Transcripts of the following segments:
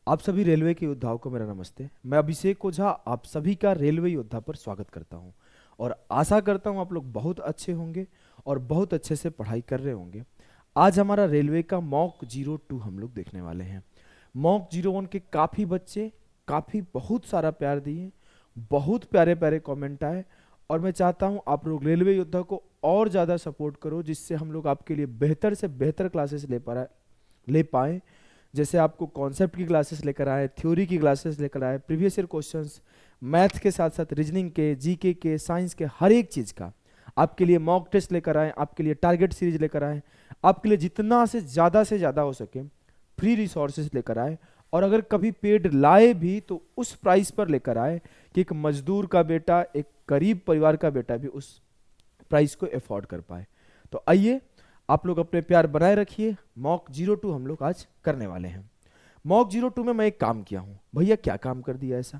आप सभी रेलवे के योद्धाओं को मेरा नमस्ते। मैं अभिषेक ओझा आप सभी का रेलवे योद्धा पर स्वागत करता हूं और आशा करता हूं आप लोग बहुत अच्छे होंगे और बहुत अच्छे से पढ़ाई कर रहे होंगे। आज हमारा रेलवे का मॉक 02 हम लोग देखने वाले हैं। मॉक 01 के काफ़ी बच्चे काफ़ी बहुत सारा प्यार दिए, बहुत प्यारे प्यारे कमेंट आए और मैं चाहता हूं आप लोग रेलवे योद्धा को और ज़्यादा सपोर्ट करो, जिससे हम लोग आपके लिए बेहतर से बेहतर क्लासेस ले पाएँ। जैसे आपको कॉन्सेप्ट की क्लासेस लेकर आए, थ्योरी की क्लासेस लेकर आए, प्रीवियस ईयर क्वेश्चंस, मैथ के साथ साथ रीजनिंग के, जीके के, साइंस के, हर एक चीज़ का आपके लिए मॉक टेस्ट लेकर आए, आपके लिए टारगेट सीरीज लेकर आए, आपके लिए जितना से ज़्यादा हो सके फ्री रिसोर्सेज लेकर आए। और अगर कभी पेड लाए भी तो उस प्राइस पर लेकर आए कि एक मजदूर का बेटा, एक गरीब परिवार का बेटा भी उस प्राइस को अफोर्ड कर पाए। तो आइए आप लोग अपने प्यार बनाए रखिए। मॉक 02 हम लोग आज करने वाले हैं। मॉक 02 में मैं एक काम किया हूं। भैया क्या काम कर दिया ऐसा?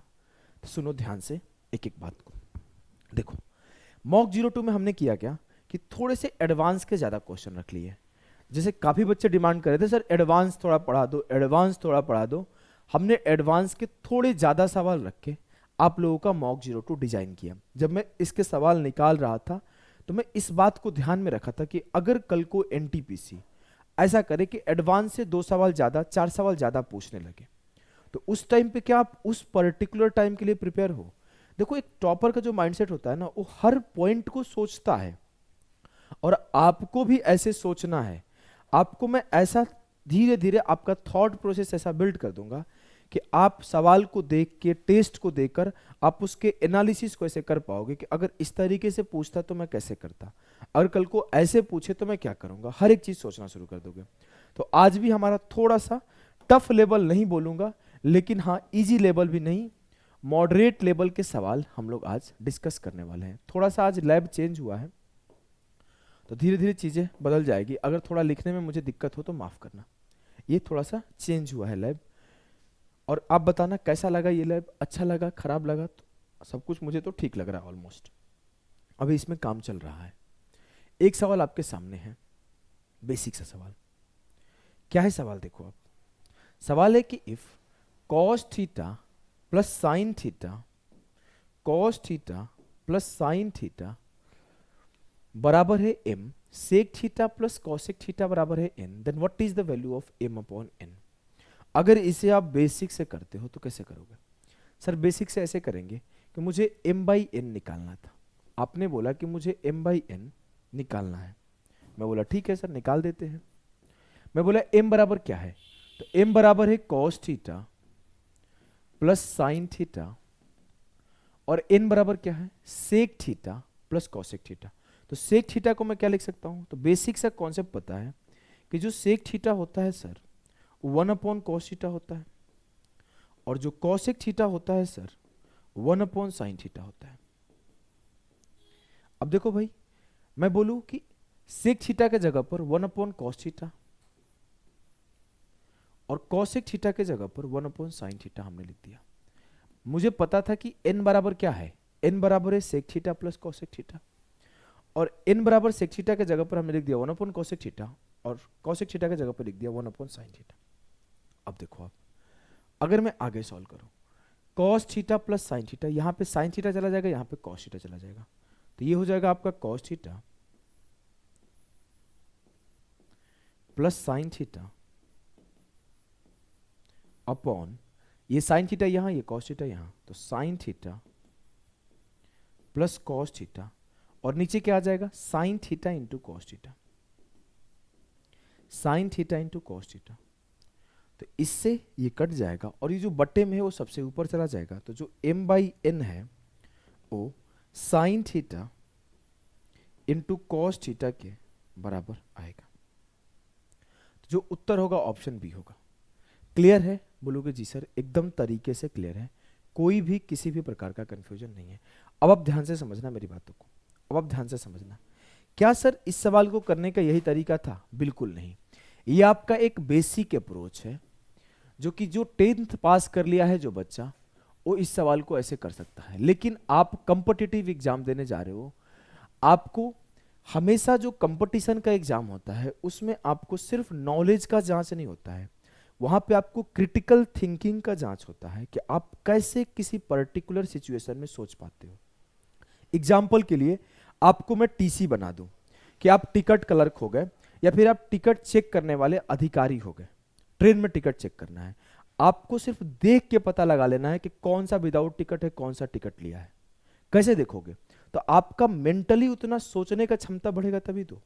तो सुनो ध्यान से एक एक बात को। देखो, मॉक 02 में हमने किया क्या कि थोड़े से एडवांस के ज़्यादा क्वेश्चन रख लिए। जैसे काफ़ी बच्चे डिमांड कर रहे थे, सर एडवांस थोड़ा पढ़ा दो, एडवांस थोड़ा पढ़ा दो। हमने एडवांस के थोड़े ज़्यादा सवाल रख के आप लोगों का मॉक 02 डिजाइन किया। जब मैं इसके सवाल निकाल रहा था तो मैं इस बात को ध्यान में रखा था कि अगर कल को एनटीपीसी ऐसा करे कि एडवांस से 2 सवाल ज़्यादा, 4 सवाल ज़्यादा पूछने लगे, तो उस टाइम पे क्या आप उस पर्टिकुलर टाइम के लिए प्रिपेयर हो? देखो, एक टॉपर का जो माइंडसेट होता है ना, वो हर पॉइंट को सोचता है और आपको भी ऐसे सोचना है। आपको मैं ऐसा धीरे धीरे आपका थॉट प्रोसेस ऐसा बिल्ड कर दूंगा कि आप सवाल को देख के, टेस्ट को देखकर आप उसके एनालिसिस को ऐसे कर पाओगे कि अगर इस तरीके से पूछता तो मैं कैसे करता, अगर कल को ऐसे पूछे तो मैं क्या करूंगा। हर एक चीज सोचना शुरू कर दोगे। तो आज भी हमारा थोड़ा सा टफ लेवल नहीं बोलूंगा, लेकिन हाँ इजी लेवल भी नहीं, मॉडरेट लेवल के सवाल हम लोग आज डिस्कस करने वाले हैं। थोड़ा सा आज लैब चेंज हुआ है तो धीरे धीरे चीज़ें बदल जाएगी। अगर थोड़ा लिखने में मुझे दिक्कत हो तो माफ़ करना। ये थोड़ा सा चेंज हुआ है लैब। और आप बताना कैसा लगा ये लैब? अच्छा लगा, खराब लगा? तो सब कुछ मुझे तो ठीक लग रहा है ऑलमोस्ट। अभी इसमें काम चल रहा है। एक सवाल आपके सामने है, बेसिक सा सवाल। क्या है सवाल? देखो आप, सवाल है कि if cos theta plus sine theta, cos theta plus sine theta बराबर है m, sec theta plus cosec theta बराबर है n, then what is the value of m upon n। अगर इसे आप बेसिक से करते हो तो कैसे करोगे? सर बेसिक से ऐसे करेंगे कि मुझे m बाई n निकालना था। आपने बोला कि मुझे m बाई n निकालना है। मैं बोला ठीक है सर निकाल देते हैं। मैं बोला m बराबर क्या है? तो m बराबर है cos theta plus sine theta और n बराबर क्या है? Sec theta plus cosec theta. तो सेक थीटा को मैं क्या लिख सकता हूं? तो बेसिक सा कॉन्सेप्ट पता है कि जो सेक थीटा होता है सर, 1 अपॉन कॉस थीटा होता है, और जो कॉसेक थीटा होता है सर 1 अपॉन साइन थीटा होता है। अब देखो भाई, मैं बोलूं कि सेक थीटा के जगह पर 1 अपॉन कॉस थीटा और कॉसेक थीटा के जगह पर 1 अपॉन साइन थीटा हमने लिख दिया। मुझे पता था कि n बराबर क्या है? n बराबर है sec theta plus cosec theta, और n बराबर सेक थीटा के जगह पर हमने लिख दिया 1 अपॉन कॉसेक थीटा, और कॉसेक थीटा के जगह पर लिख दिया 1 अपॉन साइन थीटा। अब देखो आप, अगर मैं आगे सॉल्व करूं, cos theta plus sine theta, यहां पे साइन थीटा चला जाएगा, यहां पे कॉस थीटा चला जाएगा, तो ये हो जाएगा आपका cos theta plus sine theta upon, ये साइन थीटा यहां, ये कॉस थीटा यहां, तो sine theta plus cos theta, और नीचे क्या आ जाएगा? Sine theta into cos theta, sine theta into cos theta. तो इससे ये कट जाएगा और ये जो बट्टे में है वो सबसे ऊपर चला जाएगा। तो जो m बाई n है वो sine theta into cos theta के बराबर आएगा। तो जो उत्तर होगा ऑप्शन बी होगा। क्लियर है? बोलोगे जी सर एकदम तरीके से क्लियर है, कोई भी किसी भी प्रकार का कंफ्यूजन नहीं है। अब आप ध्यान से समझना मेरी बातों को, अब आप ध्यान से समझना। क्या सर इस सवाल को करने का यही तरीका था? बिल्कुल नहीं। ये आपका एक बेसिक अप्रोच है जो कि जो 10th पास कर लिया है जो बच्चा, वो इस सवाल को ऐसे कर सकता है। लेकिन आप कंपटीटिव एग्जाम देने जा रहे हो, आपको हमेशा जो कंपटीशन का एग्जाम होता है उसमें आपको सिर्फ नॉलेज का जांच नहीं होता है, वहां पे आपको क्रिटिकल थिंकिंग का जांच होता है कि आप कैसे किसी पर्टिकुलर सिचुएशन में सोच पाते हो। एग्जाम्पल के लिए आपको मैं टीसी बना दूं कि आप टिकट क्लर्क हो गए, या फिर आप टिकट चेक करने वाले अधिकारी हो गए, ट्रेन में टिकट चेक करना है, आपको सिर्फ देख के पता लगा लेना है कि कौन सा विदाउट टिकट है, कौन सा टिकट लिया है। कैसे देखोगे? तो आपका मेंटली उतना सोचने का क्षमता बढ़ेगा तभी तो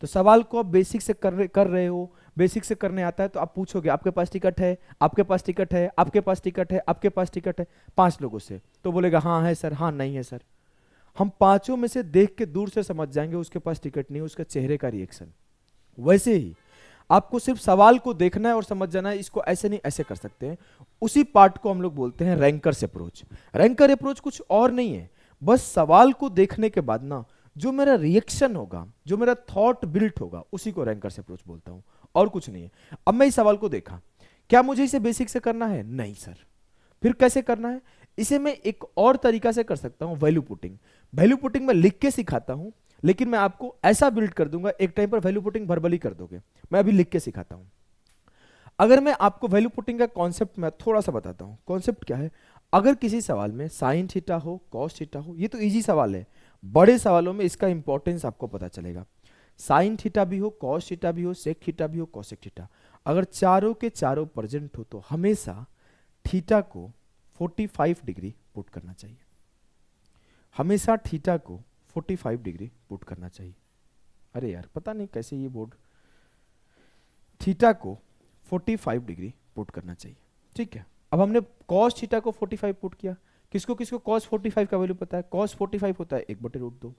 सवाल को आप बेसिक से कर रहे हो, बेसिक से करने आता है, तो आप पूछोगे आपके पास टिकट है, आपके पास टिकट है, आपके पास टिकट है, आपके पास टिकट है, 5 लोगों से, तो बोलेगा हाँ है सर, हाँ नहीं है सर। हम 5 में से देख के दूर से समझ जाएंगे उसके पास टिकट नहीं, उसका चेहरे का रिएक्शन। वैसे ही आपको सिर्फ सवाल को देखना है और समझ जाना है, इसको ऐसे नहीं ऐसे कर सकते हैं। उसी पार्ट को हम लोग बोलते हैं रैंकर्स अप्रोच। रैंकर अप्रोच कुछ और नहीं है, बस सवाल को देखने के बाद ना जो मेरा रिएक्शन होगा, जो मेरा थॉट बिल्ट होगा, उसी को रैंकर्स अप्रोच बोलता हूं, और कुछ नहीं है। अब मैं इस सवाल को देखा, क्या मुझे इसे बेसिक से करना है? नहीं सर। फिर कैसे करना है? इसे मैं एक और तरीका से कर सकता हूं, वैल्यू पुटिंग। वैल्यू पुटिंग मैं लिख के सिखाता हूं, लेकिन मैं आपको ऐसा बिल्ड कर दूंगा, एक टाइम पर वैल्यू पुटिंग वर्बली कर दोगे, मैं अभी लिख के सिखाता हूं। अगर मैं आपको वैल्यू पुटिंग का कॉन्सेप्ट मैं थोड़ा सा बताता हूं। कॉन्सेप्ट क्या है? अगर किसी सवाल में साइन थीटा हो, कॉस थीटा हो, ये तो इजी सवाल है, बड़े सवालों में इसका इंपॉर्टेंस आपको पता चलेगा। साइन थीटा भी हो, कॉस थीटा भी हो, सेक थीटा भी हो, कॉसेक थीटा, अगर चारों के चारों प्रेजेंट हो तो हमेशा थीटा को 45 डिग्री पुट करना चाहिए। हमेशा थीटा को 45 डिग्री पुट करना चाहिए। अरे यार पता नहीं कैसे ये बोर्ड, थीटा को 45 डिग्री पुट करना चाहिए। ठीक है, अब हमने कॉस थीटा को 45 पुट किया। किसको किसको कॉस 45 का वैल्यू पता है? कॉस 45 होता है 1/√2,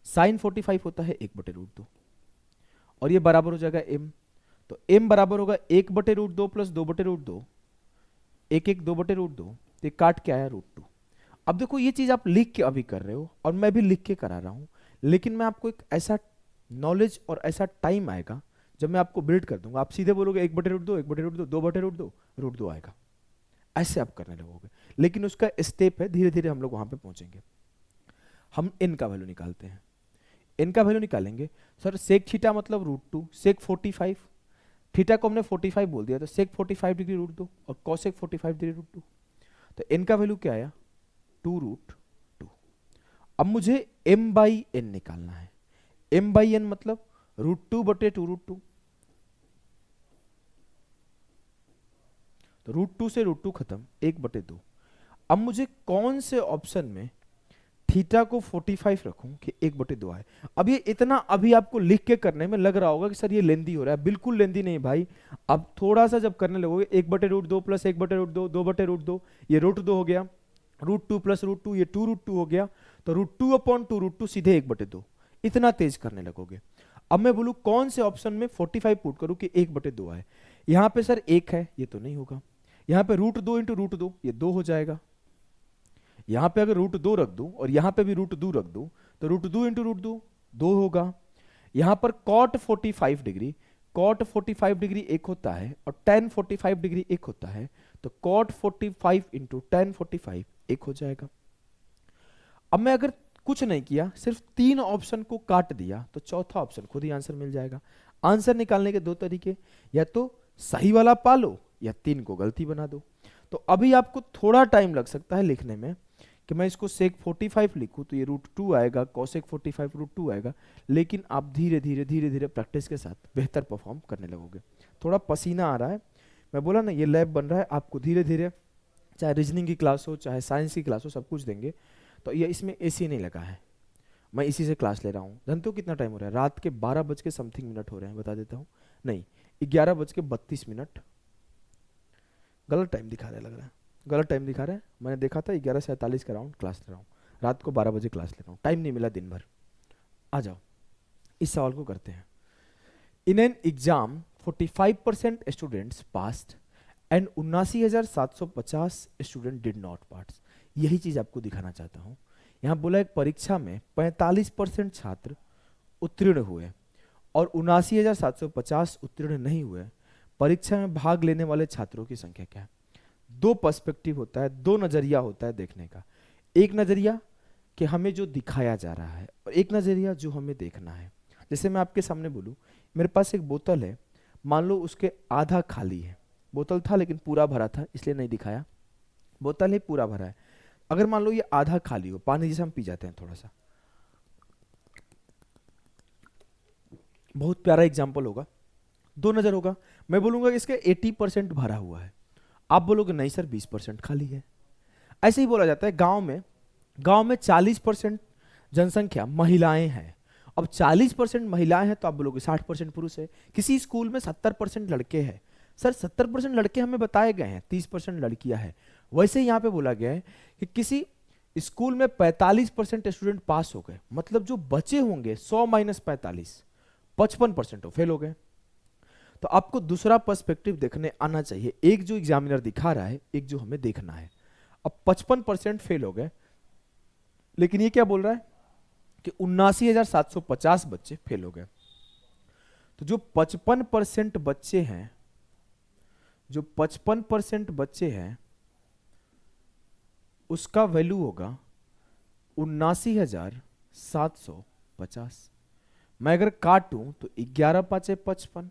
साइन 45 होता है 1/√2, और ये बराबर हो जाएगा m। तो m बराबर होगा 1/√2 प्लस 2/√2, 1 2/√2, तो ये काट के आया √2। अब देखो ये चीज आप लिख के अभी कर रहे हो और मैं भी लिख के करा रहा हूं, लेकिन मैं आपको एक ऐसा नॉलेज और ऐसा टाइम आएगा जब मैं आपको बिल्ड कर दूंगा, आप सीधे बोलोगे 1/√2, 1/√2, 2/√2, √2 आएगा, ऐसे आप करने लगोगे। लेकिन उसका स्टेप है, धीरे धीरे हम लोग वहां पे पहुंचेंगे। हम n का वैल्यू निकालते हैं। n का वैल्यू निकालेंगे, सर सेक थीटा मतलब √2, सेक 45, थीटा को हमने 45 बोल दिया, तो सेक 45 डिग्री √2 और कॉसेक 45 डिग्री √2, तो n का वैल्यू क्या आया? 2√2। अब मुझे m/n निकालना है। m/n मतलब √2/2√2, तो √2 से √2 खत्म, 1/2। अब मुझे कौन से ऑप्शन में थीटा को 45 रखूं कि 1/2 आए? अब ये इतना अभी आपको लिख के करने में लग रहा होगा कि सर ये लेंदी हो रहा है, बिल्कुल लेंदी नहीं भाई। अब थोड़ा सा जब करने लगोगे, 1/√2 प्लस 1/√2, 2/√2, ये √2 हो गया, √2 प्लस √2, ये 2√2 हो गया, तो √2/2√2 सीधे 1/2, इतना तेज करने लगोगे। अब मैं बोलूं कौन से ऑप्शन में 45 पुट करूं कि 1/2 आए? यहां पे सर 1 है, ये तो नहीं होगा। यहां पे √2 इंटू √2, ये 2 हो जाएगा। यहां पे अगर √2 रख दूं और यहां पे भी √2 रख दूं, तो √2 इंटू √2 2 होगा। यहां पर cot 45 डिग्री, cot 45 डिग्री एक होता है और tan 45 डिग्री एक होता है, तो cot 45 इंटू tan 45 एक हो जाएगा। अब मैं अगर कुछ नहीं किया, सिर्फ 3 ऑप्शन को काट दिया, तो चौथा ऑप्शन खुद ही आंसर मिल जाएगा। आंसर निकालने के 2 तरीके, या तो सही वाला पालो या 3 को गलती बना दो। तो अभी आपको थोड़ा टाइम लग सकता है लिखने में कि मैं इसको सेक 45 लिखूं तो ये √2 आएगा, कॉसेक 45 √2 आएगा, लेकिन आप धीरे धीरे प्रैक्टिस के साथ बेहतर परफॉर्म करने लगोगे। थोड़ा पसीना आ रहा है, मैं बोला ना ये लैब बन रहा है, आपको धीरे धीरे, चाहे रीजनिंग की क्लास हो चाहे साइंस की क्लास हो, सब कुछ देंगे। तो ये इसमें एसी नहीं लगा है, मैं इसी से क्लास ले रहा हूँ। जानते हो कितना टाइम हो रहा है? रात के 12 बज के समथिंग मिनट हो रहे हैं, बता देता हूँ, नहीं 11:32। गलत टाइम दिखा रहा है, लग रहा है गलत टाइम दिखा रहा है। मैंने देखा था 11:47 के अराउंड क्लास ले रहा हूँ, रात को 12 बजे क्लास ले रहा हूँ, टाइम नहीं मिला दिन भर। आ जाओ इस सवाल को करते हैं। In an exam 45% students passed and 79,750 student did not pass. यही चीज आपको दिखाना चाहता हूँ। यहाँ बोला एक परीक्षा में 45% छात्र उत्तीर्ण हुए और 79,750 उत्तीर्ण नहीं हुए। परीक्षा में भाग लेने वाले छात्रों की संख्या क्या है? 2 पर्सपेक्टिव होता है, 2 नजरिया होता है देखने का। एक नजरिया कि हमें जो दिखाया जा रहा है, और एक नजरिया जो हमें देखना है। जैसे मैं आपके सामने बोलूं, मेरे पास एक बोतल है, मान लो उसके आधा खाली है, बोतल था लेकिन पूरा भरा था इसलिए नहीं दिखाया, बोतल है पूरा भरा है। अगर मान लो ये आधा खाली हो, पानी जैसे हम पी जाते हैं थोड़ा सा, बहुत प्यारा एग्जाम्पल होगा, दो नजर होगा, मैं बोलूंगा कि इसके 80% भरा हुआ है, आप बोलोगे नहीं सर 20% खाली है। ऐसे ही बोला जाता है गांव में 40% जनसंख्या महिलाएं हैं। अब 40% महिलाएं हैं तो आप बोलोगे 60% पुरुष है। किसी स्कूल में 70% लड़के हैं, सर 70% लड़के हमें बताए गए हैं, 30% लड़कियां हैं। वैसे ही यहाँ पे बोला गया है कि किसी स्कूल में 45% स्टूडेंट पास हो गए, मतलब जो बचे होंगे 100 माइनस 45, 55% फेल हो गए। तो आपको दूसरा पर्सपेक्टिव देखने आना चाहिए, एक जो एग्जामिनर दिखा रहा है, एक जो हमें देखना है। अब 55% फेल हो गए, लेकिन ये क्या बोल रहा है कि 79,750 बच्चे फेल हो गए। तो जो 55% बच्चे हैं, जो 55% बच्चे हैं उसका वैल्यू होगा 79,750। मैं अगर काटूं तो 11 पाँचे 55,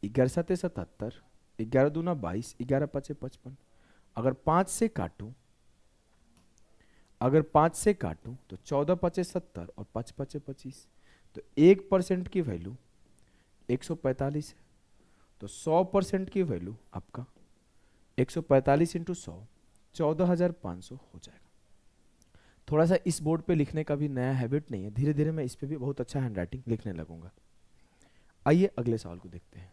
11 सते 77, 11 दूना 22, 11 पाँचे 55। अगर 5 से काटूं, अगर 5 से काटूं तो 14 पाँचे 70 और 5 पाँचे 25, तो 1% की वैल्यू 145 है। तो 100% की वैल्यू आपका 145 इंटू 100, 14,500 हो जाएगा। थोड़ा सा इस बोर्ड पे लिखने का भी नया हैबिट नहीं है, धीरे धीरे मैं इस पे भी बहुत अच्छा हैंडराइटिंग लिखने लगूंगा। आइए अगले सवाल को देखते हैं।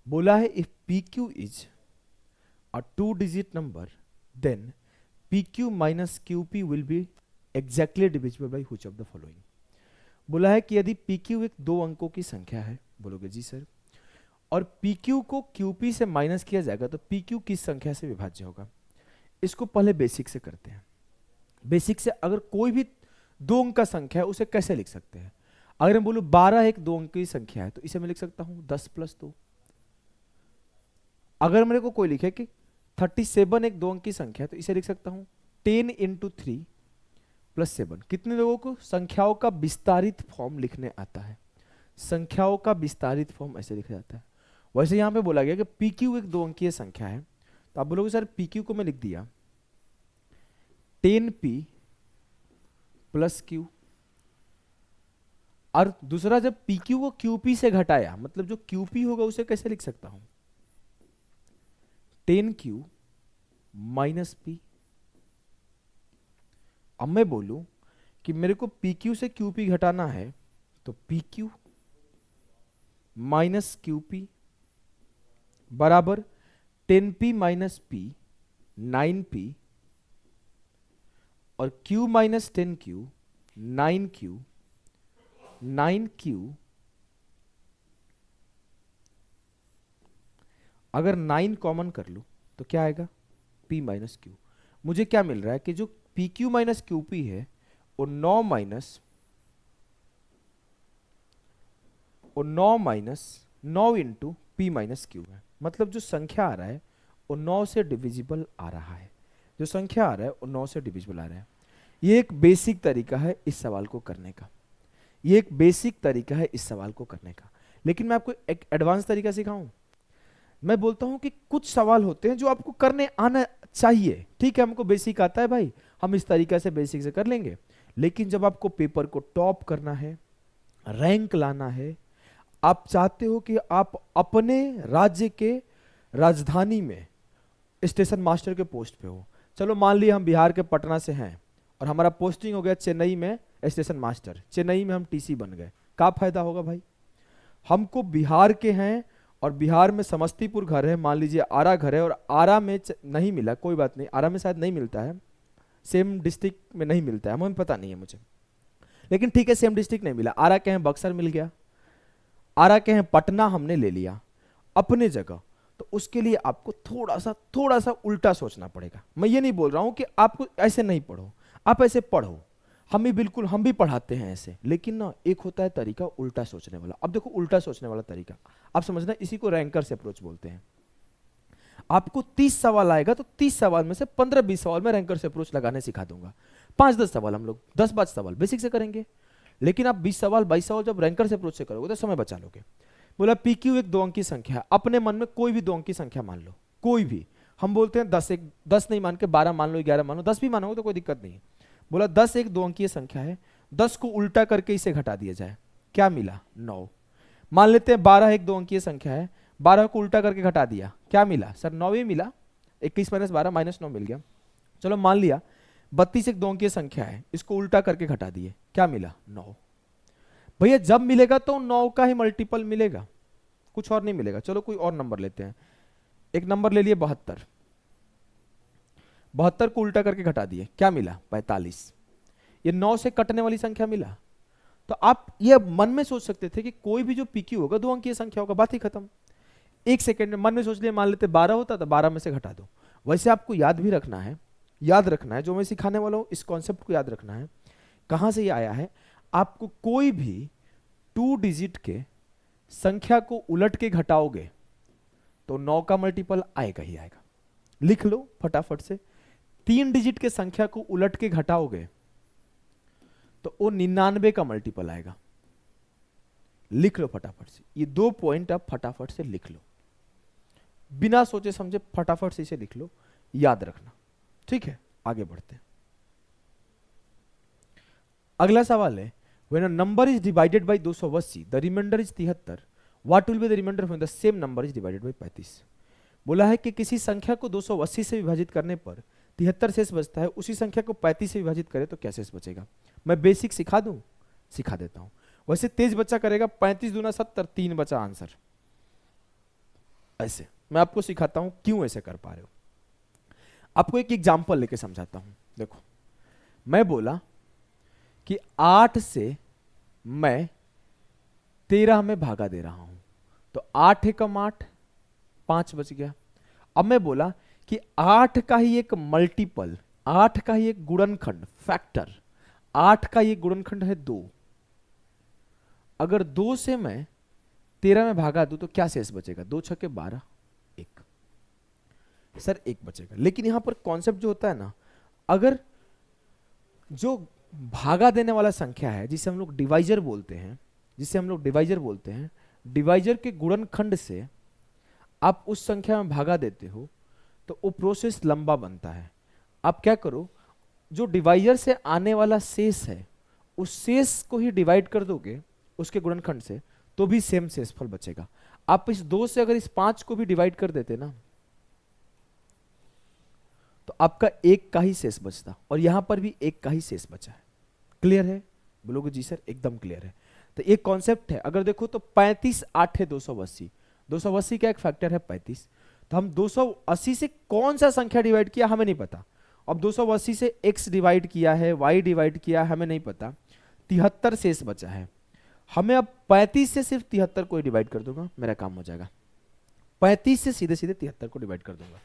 बोला है if PQ is a 2 digit number then PQ minus QP will be exactly divisible by which of the following. बोला है कि यदि PQ एक 2 अंकों की संख्या है, बोलोगे जी सर, और PQ को QP से माइनस किया जाएगा तो PQ किस संख्या से विभाज्य होगा। इसको पहले बेसिक से करते हैं। बेसिक से अगर कोई भी 2 अंक का संख्या है उसे कैसे लिख सकते हैं। अगर मैं बोलूं 12 एक 2 अंक की संख्या है तो इसे मैं लिख सकता हूं 10 + 2। अगर मेरे को कोई लिखे कि 37 एक 2 अंक की संख्या है तो इसे लिख सकता हूं 10 × 3 + 7। कितने लोगों को संख्याओं का विस्तारित फॉर्म लिखने आता है। संख्याओं का विस्तारित फॉर्म ऐसे लिखा जाता है। वैसे यहां पे बोला गया कि PQ एक 2 अंकीय संख्या है, तो आप बोलोगे सर PQ को मैं लिख दिया 10P + Q, और दूसरा जब PQ को QP से घटाया, मतलब जो QP होगा उसे कैसे लिख सकता हूं 10Q - P। अब मैं बोलूं कि मेरे को PQ से QP घटाना है तो PQ - QP बराबर 10P - P 9P, और Q - 10Q 9Q, 9Q। अगर 9 कॉमन कर लूं तो क्या आएगा P - Q। मुझे क्या मिल रहा है कि जो PQ - QP है वो 9 इंटू P - Q है। मतलब जो संख्या आ रहा है वो 9 से डिविजिबल आ रहा है, जो संख्या आ रहा है वो 9 से डिविजिबल आ रहा है। ये एक बेसिक तरीका है इस सवाल को करने का, ये एक बेसिक तरीका है इस सवाल को करने का। लेकिन मैं आपको एक एडवांस तरीका सिखाऊं। मैं बोलता हूं कि कुछ सवाल होते हैं जो आपको करने आना चाहिए, ठीक है, हमको बेसिक आता है भाई, हम इस तरीका से बेसिक से कर लेंगे। लेकिन जब आपको पेपर को टॉप करना है, रैंक लाना है, आप चाहते हो कि आप अपने राज्य के राजधानी में स्टेशन मास्टर के पोस्ट पे हो। चलो मान लिया हम बिहार के पटना से हैं और हमारा पोस्टिंग हो गया चेन्नई में स्टेशन मास्टर, चेन्नई में हम TC बन गए, क्या फायदा होगा भाई। हमको बिहार के हैं और बिहार में समस्तीपुर घर है, मान लीजिए आरा घर है, और आरा में नहीं मिला, कोई बात नहीं, आरा में शायद नहीं मिलता है, सेम डिस्ट्रिक्ट में नहीं मिलता है, हमें पता नहीं है मुझे, लेकिन ठीक है सेम डिस्ट्रिक्ट नहीं मिला। आरा के हैं बक्सर मिल गया, आरा के हैं पटना हमने ले लिया अपने जगह, तो उसके लिए आपको थोड़ा सा उल्टा सोचना पड़ेगा। मैं ये नहीं बोल रहा हूं कि आपको ऐसे नहीं पढ़ो, आप ऐसे पढ़ो, हम भी पढ़ाते हैं ऐसे, लेकिन ना एक होता है तरीका उल्टा सोचने वाला। अब देखो उल्टा सोचने वाला तरीका आप समझना, इसी को रैंकर्स अप्रोच बोलते हैं। आपको 30 सवाल आएगा तो 30 सवाल में से 15-20 सवाल में रैंकर्स अप्रोच लगाने सिखा दूंगा। 5-10 सवाल हम लोग 10-5 सवाल बेसिक से करेंगे, लेकिन आप 20 सवाल 22 सवाल जब रैंकर्स अप्रोच से करोगे तो समय बचा लोगे। बोला पी क्यू एक दो अंकी संख्या है, अपने मन में कोई भी दो अंकी संख्या मान लो, कोई भी। हम बोलते हैं 10 एक, 10 नहीं मान के 12 मान लो, 11 मान लो, 10 भी मानोगे तो कोई दिक्कत नहीं है। बोला 10 एक दो अंकीय संख्या है, 10 को उल्टा करके इसे घटा दिया जाए, क्या मिला? 9। मान लेते हैं 12 एक दो अंकीय संख्या है, 12 को उल्टा करके घटा दिया, क्या मिला? सर 9 ही मिला, 21 माइनस 12 -9 मिल गया। चलो मान लिया 32 एक दो अंकीय संख्या है, इसको उल्टा करके घटा दिए, क्या मिला? 9। भैया जब मिलेगा तो 9 का ही मल्टीपल मिलेगा, कुछ और नहीं मिलेगा। चलो कोई और नंबर लेते हैं, एक नंबर ले लिए 72, 72 को उल्टा करके घटा दिए, क्या मिला? 45। ये 9 से कटने वाली संख्या मिला। तो आप ये मन में सोच सकते थे कि कोई भी जो पीक्यू होगा दो अंकीय संख्या होगा, बात ही खत्म। एक सेकंड में मन में सोच लिया, मान लेते 12 होता तो 12 में से घटा दो। वैसे आपको याद भी रखना है, याद रखना है, जो मैं सिखाने वाला हूं इस कॉन्सेप्ट को याद रखना है। कहां से ये आया है? आपको कोई भी 2 डिजिट के संख्या को उलट के घटाओगे तो 9 का मल्टीपल आएगा ही आएगा। लिख लो फटाफट से, 3 डिजिट के संख्या को उलट के घटाओगे तो वो 99 का मल्टीपल आएगा। लिख लो फटाफट से, ये 2 पॉइंट आप फटाफट से लिख लो, बिना सोचे समझे फटाफट से इसे लिख लो, याद रखना, ठीक है? आगे बढ़ते हैं। अगला सवाल है, when a number is divided by 280 the remainder is 73, what will be the remainder when the same number is divided by 35? बोला है कि किसी संख्या को 280 से विभाजित करने पर 73 शेष बचता है, उसी संख्या को 35 से विभाजित करें तो क्या शेष बचेगा? मैं बेसिक सिखा दूं? सिखा देता हूं। वैसे तेज बच्चा करेगा, 35 दूना 70, 3 बचा आंसर। ऐसे मैं आपको सिखाता हूं क्यों ऐसे कर पा रहे हो। आपको एक एग्जांपल लेके समझाता हूं। देखो, मैं बोला कि 8 से मैं 13 में भागा दे रहा हूं, तो 8 एकम 8, 5 बच गया। अब मैं बोला कि 8 का ही एक मल्टीपल, 8 का ही एक गुणनखंड, फैक्टर, 8 का ही एक गुणनखंड है 2। अगर 2 से मैं 13 में भागा दूं तो क्या शेष बचेगा? 2 छक्के 12, 1। सर 1 बचेगा। लेकिन यहां पर कॉन्सेप्ट जो होता है ना, अगर जो भागा देने वाला संख्या है जिसे हम लोग डिवाइजर बोलते हैं, डिवाइजर के गुणनखंड से आप उस संख्या में भागा देते हो तो वो प्रोसेस लंबा बनता है। आप क्या करो, जो डिवाइजर से आने वाला शेष है उस शेष को ही डिवाइड कर दोगे उसके गुणनखंड से, तो भी सेम शेषफल बचेगा। आप इस 2 से अगर इस 5 को भी डिवाइड कर देते ना तो आपका 1 का ही शेष बचता, और यहां पर भी 1 का ही शेष बचा है। क्लियर है? बोलोगे जी सर एकदम क्लियर है। तो एक कॉन्सेप्ट है, अगर देखो तो 35 8 है 280, 280 का एक फैक्टर है 35, तो हम 280 से कौन सा संख्या डिवाइड किया हमें नहीं पता। अब 280 से x डिवाइड किया है, y डिवाइड किया है, हमें नहीं पता। 73 शेष बचा है, हमें अब 35 से सिर्फ 73 को डिवाइड कर दूंगा, मेरा काम हो जाएगा। 35 से सीधे सीधे 73 को डिवाइड कर दूंगा।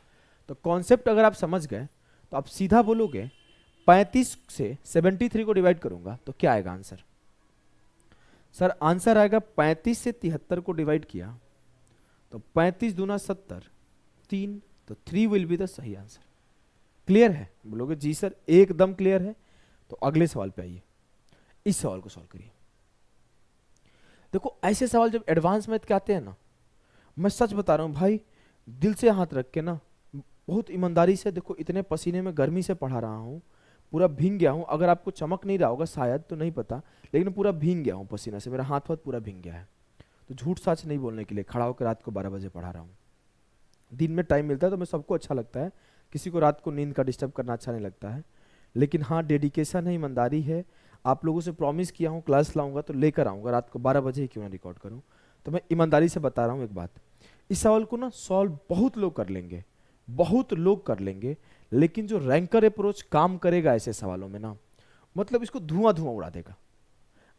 तो कॉन्सेप्ट अगर आप समझ गए तो आप सीधा बोलोगे 35 से 73 को डिवाइड करूंगा तो क्या आएगा आंसर? सर आंसर आएगा 35 से 73 को डिवाइड किया तो 35 दूना 70, 3, तो 3 विल बी द सही आंसर। क्लियर है? बोलोगे जी सर एकदम क्लियर है। तो अगले सवाल पे आइए, इस सवाल को सॉल्व करिए। देखो ऐसे सवाल जब एडवांस मैथ के आते हैं ना, मैं सच बता रहा हूं भाई, दिल से हाथ रख के ना, बहुत ईमानदारी से, देखो इतने पसीने में गर्मी से पढ़ा रहा हूं, पूरा भींग गया हूं। अगर आपको चमक नहीं रहा होगा शायद, तो नहीं पता, लेकिन पूरा भींग गया हूं पसीना से, मेरा हाथ वाथ पूरा भींग गया है। तो झूठ सच नहीं बोलने के लिए खड़ा होकर रात को 12 बजे पढ़ा रहा हूं। दिन में टाइम मिलता है तो मैं सबको अच्छा लगता है, किसी को रात को नींद का डिस्टर्ब करना अच्छा नहीं लगता है। लेकिन हाँ, डेडिकेशन है, ईमानदारी है। आप लोगों से प्रॉमिस किया हूँ क्लास लाऊंगा तो लेकर आऊंगा, रात को 12 बजे ही क्यों ना रिकॉर्ड करूँ। तो मैं ईमानदारी से बता रहा हूँ एक बात, इस सवाल को ना सॉल्व बहुत लोग कर लेंगे, बहुत लोग कर लेंगे, लेकिन जो रैंकर अप्रोच काम करेगा ऐसे सवालों में ना, मतलब इसको धुआं धुआं उड़ा देगा।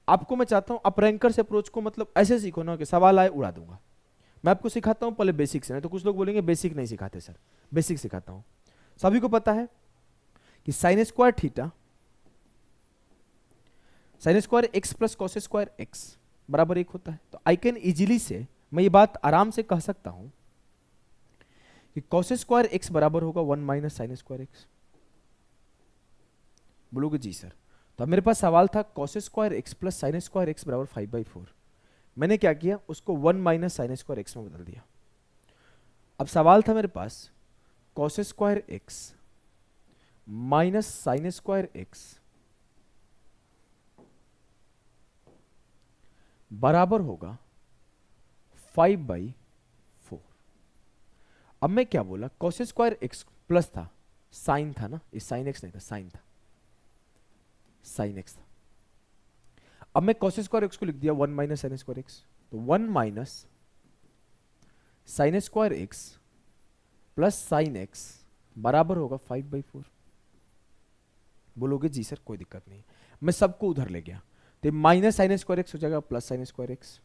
आपको मैं चाहता हूं आप रैंकर से अप्रोच को मतलब ऐसे सीखो ना कि सवाल आए उड़ा दूंगा। मैं आपको सिखाता हूं पहले बेसिक से, नहीं तो कुछ लोग बोलेंगे बेसिक नहीं सिखाते सर। बेसिक सिखाता हूं। सभी को पता है कि sine square theta, sign square X plus cos square X बराबर 1 होता है। तो आई कैन इजीली से, मैं ये बात आराम से कह सकता हूं कि कॉस स्क्वायर एक्स बराबर होगा 1 माइनस साइन स्क्वायर एक्स। बोलोगे जी सर। तो अब मेरे पास सवाल था cos square X plus sign square X बराबर 5/4, मैंने क्या किया, उसको 1 माइनस साइन स्क्वायर एक्स में बदल दिया। अब सवाल था मेरे पास cos square X minus sine square X बराबर होगा 5/4। अब मैं क्या बोला, कॉस स्क्वायर एक्स प्लस था, साइन था ना, ये साइन एक्स नहीं था, साइन था, साइन एक्स था। अब मैं कॉस स्क्वायर एक्स को लिख दिया 1 माइनस साइन स्क्वायर एक्स, तो 1 minus sine square X plus sine x बराबर होगा 5/4। बोलोगे जी सर कोई दिक्कत नहीं, मैं सबको उधर ले गया, तो माइनस साइन स्क्वायर एक्स हो जाएगा प्लस साइन स्क्वायर एक्स,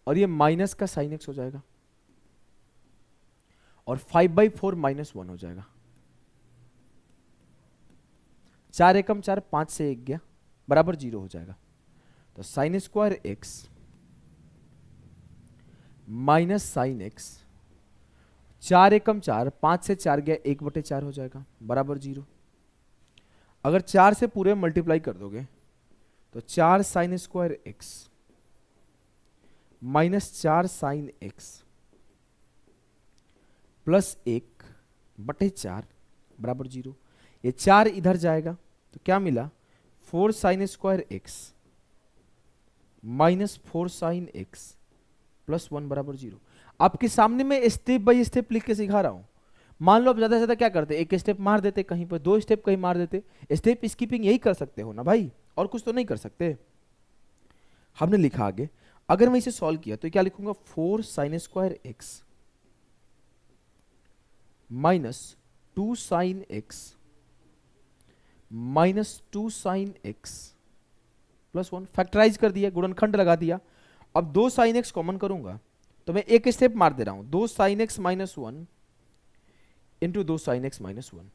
और ये माइनस का साइन एक्स हो जाएगा, और 5/4 -1 हो जाएगा। 4 एकम 4, 5 से 1 गया, बराबर 0 हो जाएगा। तो sign square X minus sine x, 4 एकम 4, 5 से 4 गया, 1/4 हो जाएगा, बराबर 0। अगर 4 से पूरे मल्टीप्लाई कर दोगे तो 4 sine square X minus 4 sign X plus 1/4 बराबर 0। ये 4 इधर जाएगा तो क्या मिला, 4 sine square X minus 4 sign X plus 1 बराबर 0। आपके सामने मैं स्टेप बाय स्टेप लिख के सिखा रहा हूं। मान लो आप ज्यादा से ज्यादा क्या करते, एक स्टेप मार देते कहीं पर, 2 स्टेप कहीं मार देते, स्टेप स्किपिंग यही कर सकते हो ना भाई, और कुछ तो नहीं कर सकते। हमने लिखा आगे, अगर मैं इसे सॉल्व किया तो क्या लिखूंगा, 4 sine square X minus 2 sine X minus 2 sine X plus 1, factorise कर दिया, गुणनखंड लगा दिया। अब 2 साइन एक्स कॉमन करूंगा तो मैं एक स्टेप मार दे रहा हूं, 2 sine X minus 1 into 2 sine X minus 1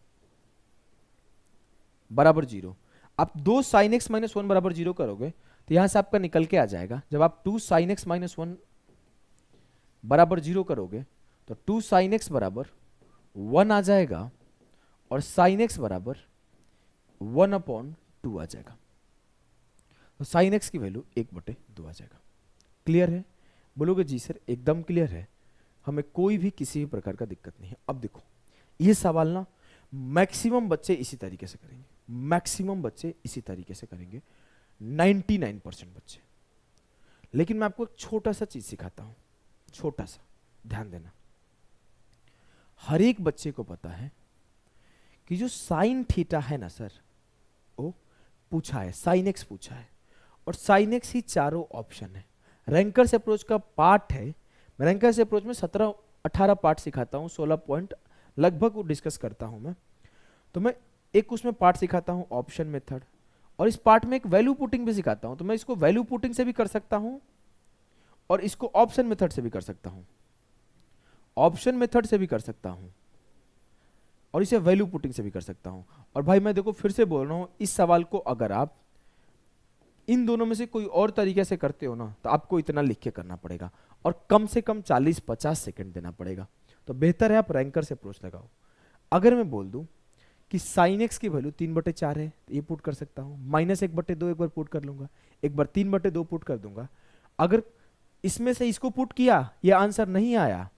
बराबर 0। आप 2 साइन एक्स माइनस 1 बराबर 0 करोगे तो यहां से आपका निकल के आ जाएगा, जब आप 2 साइन एक्स माइनस 1 बराबर 0 करोगे तो 2 साइन एक्स बराबर 1 आ जाएगा, और साइन एक्स बराबर 1/2 आ जाएगा। तो साइन एक्स की वैल्यू 1/2 आ जाएगा। क्लियर है? बोलोगे जी सर एकदम क्लियर है, हमें कोई भी किसी भी प्रकार का दिक्कत नहीं है। अब देखो ये सवाल ना मैक्सिमम बच्चे इसी तरीके से करेंगे, मैक्सिमम बच्चे इसी तरीके से करेंगे, 99% बच्चे। लेकिन मैं आपको एक छोटा सा चीज सिखाता हूं, छोटा सा, ध्यान देना। हर एक बच्चे को पता है कि जो साइन थीटा है ना सर, वो पूछा है, साइन एक्स पूछा है, और साइन एक्स ही चारों ऑप्शन है। रैंकर्स अप्रोच का पार्ट है, मैं रैंकर्स अप्रोच में 17-18 पार्ट सिखाता हूँ, 16 पॉइंट लगभग डिस्कस करता हूँ मैं। तो मैं एक उसमें पार्ट सिखाता हूँ ऑप्शन मेथड, और इस पार्ट में एक वैल्यू पुटिंग भी सिखाता हूँ। तो मैं इसको वैल्यू पुटिंग से भी कर सकता हूँ और इसको ऑप्शन मेथड से भी कर सकता हूँ, ऑप्शन मेथड से भी कर सकता हूँ और इसे वैल्यू पुटिंग से भी कर सकता हूँ। और भाई मैं देखो फिर से बोल रहा हूँ, इस सवाल को अगर आप इन दोनों में से कोई और तरीके से करते हो ना तो आपको इतना लिख के करना पड़ेगा और कम से कम 40-50 सेकंड देना पड़ेगा। तो बेहतर है आप रैंकर से अप्रोच लगाओ। अगर मैं बोल दूं कि साइन एक्स की वैल्यू 3/4 है तो ये पुट कर सकता हूं, -1/2 एक बार पुट कर लूंगा, एक बार 3/2 पुट कर दूंगा। अगर इसमें से इसको पुट किया ये आंसर नहीं आया,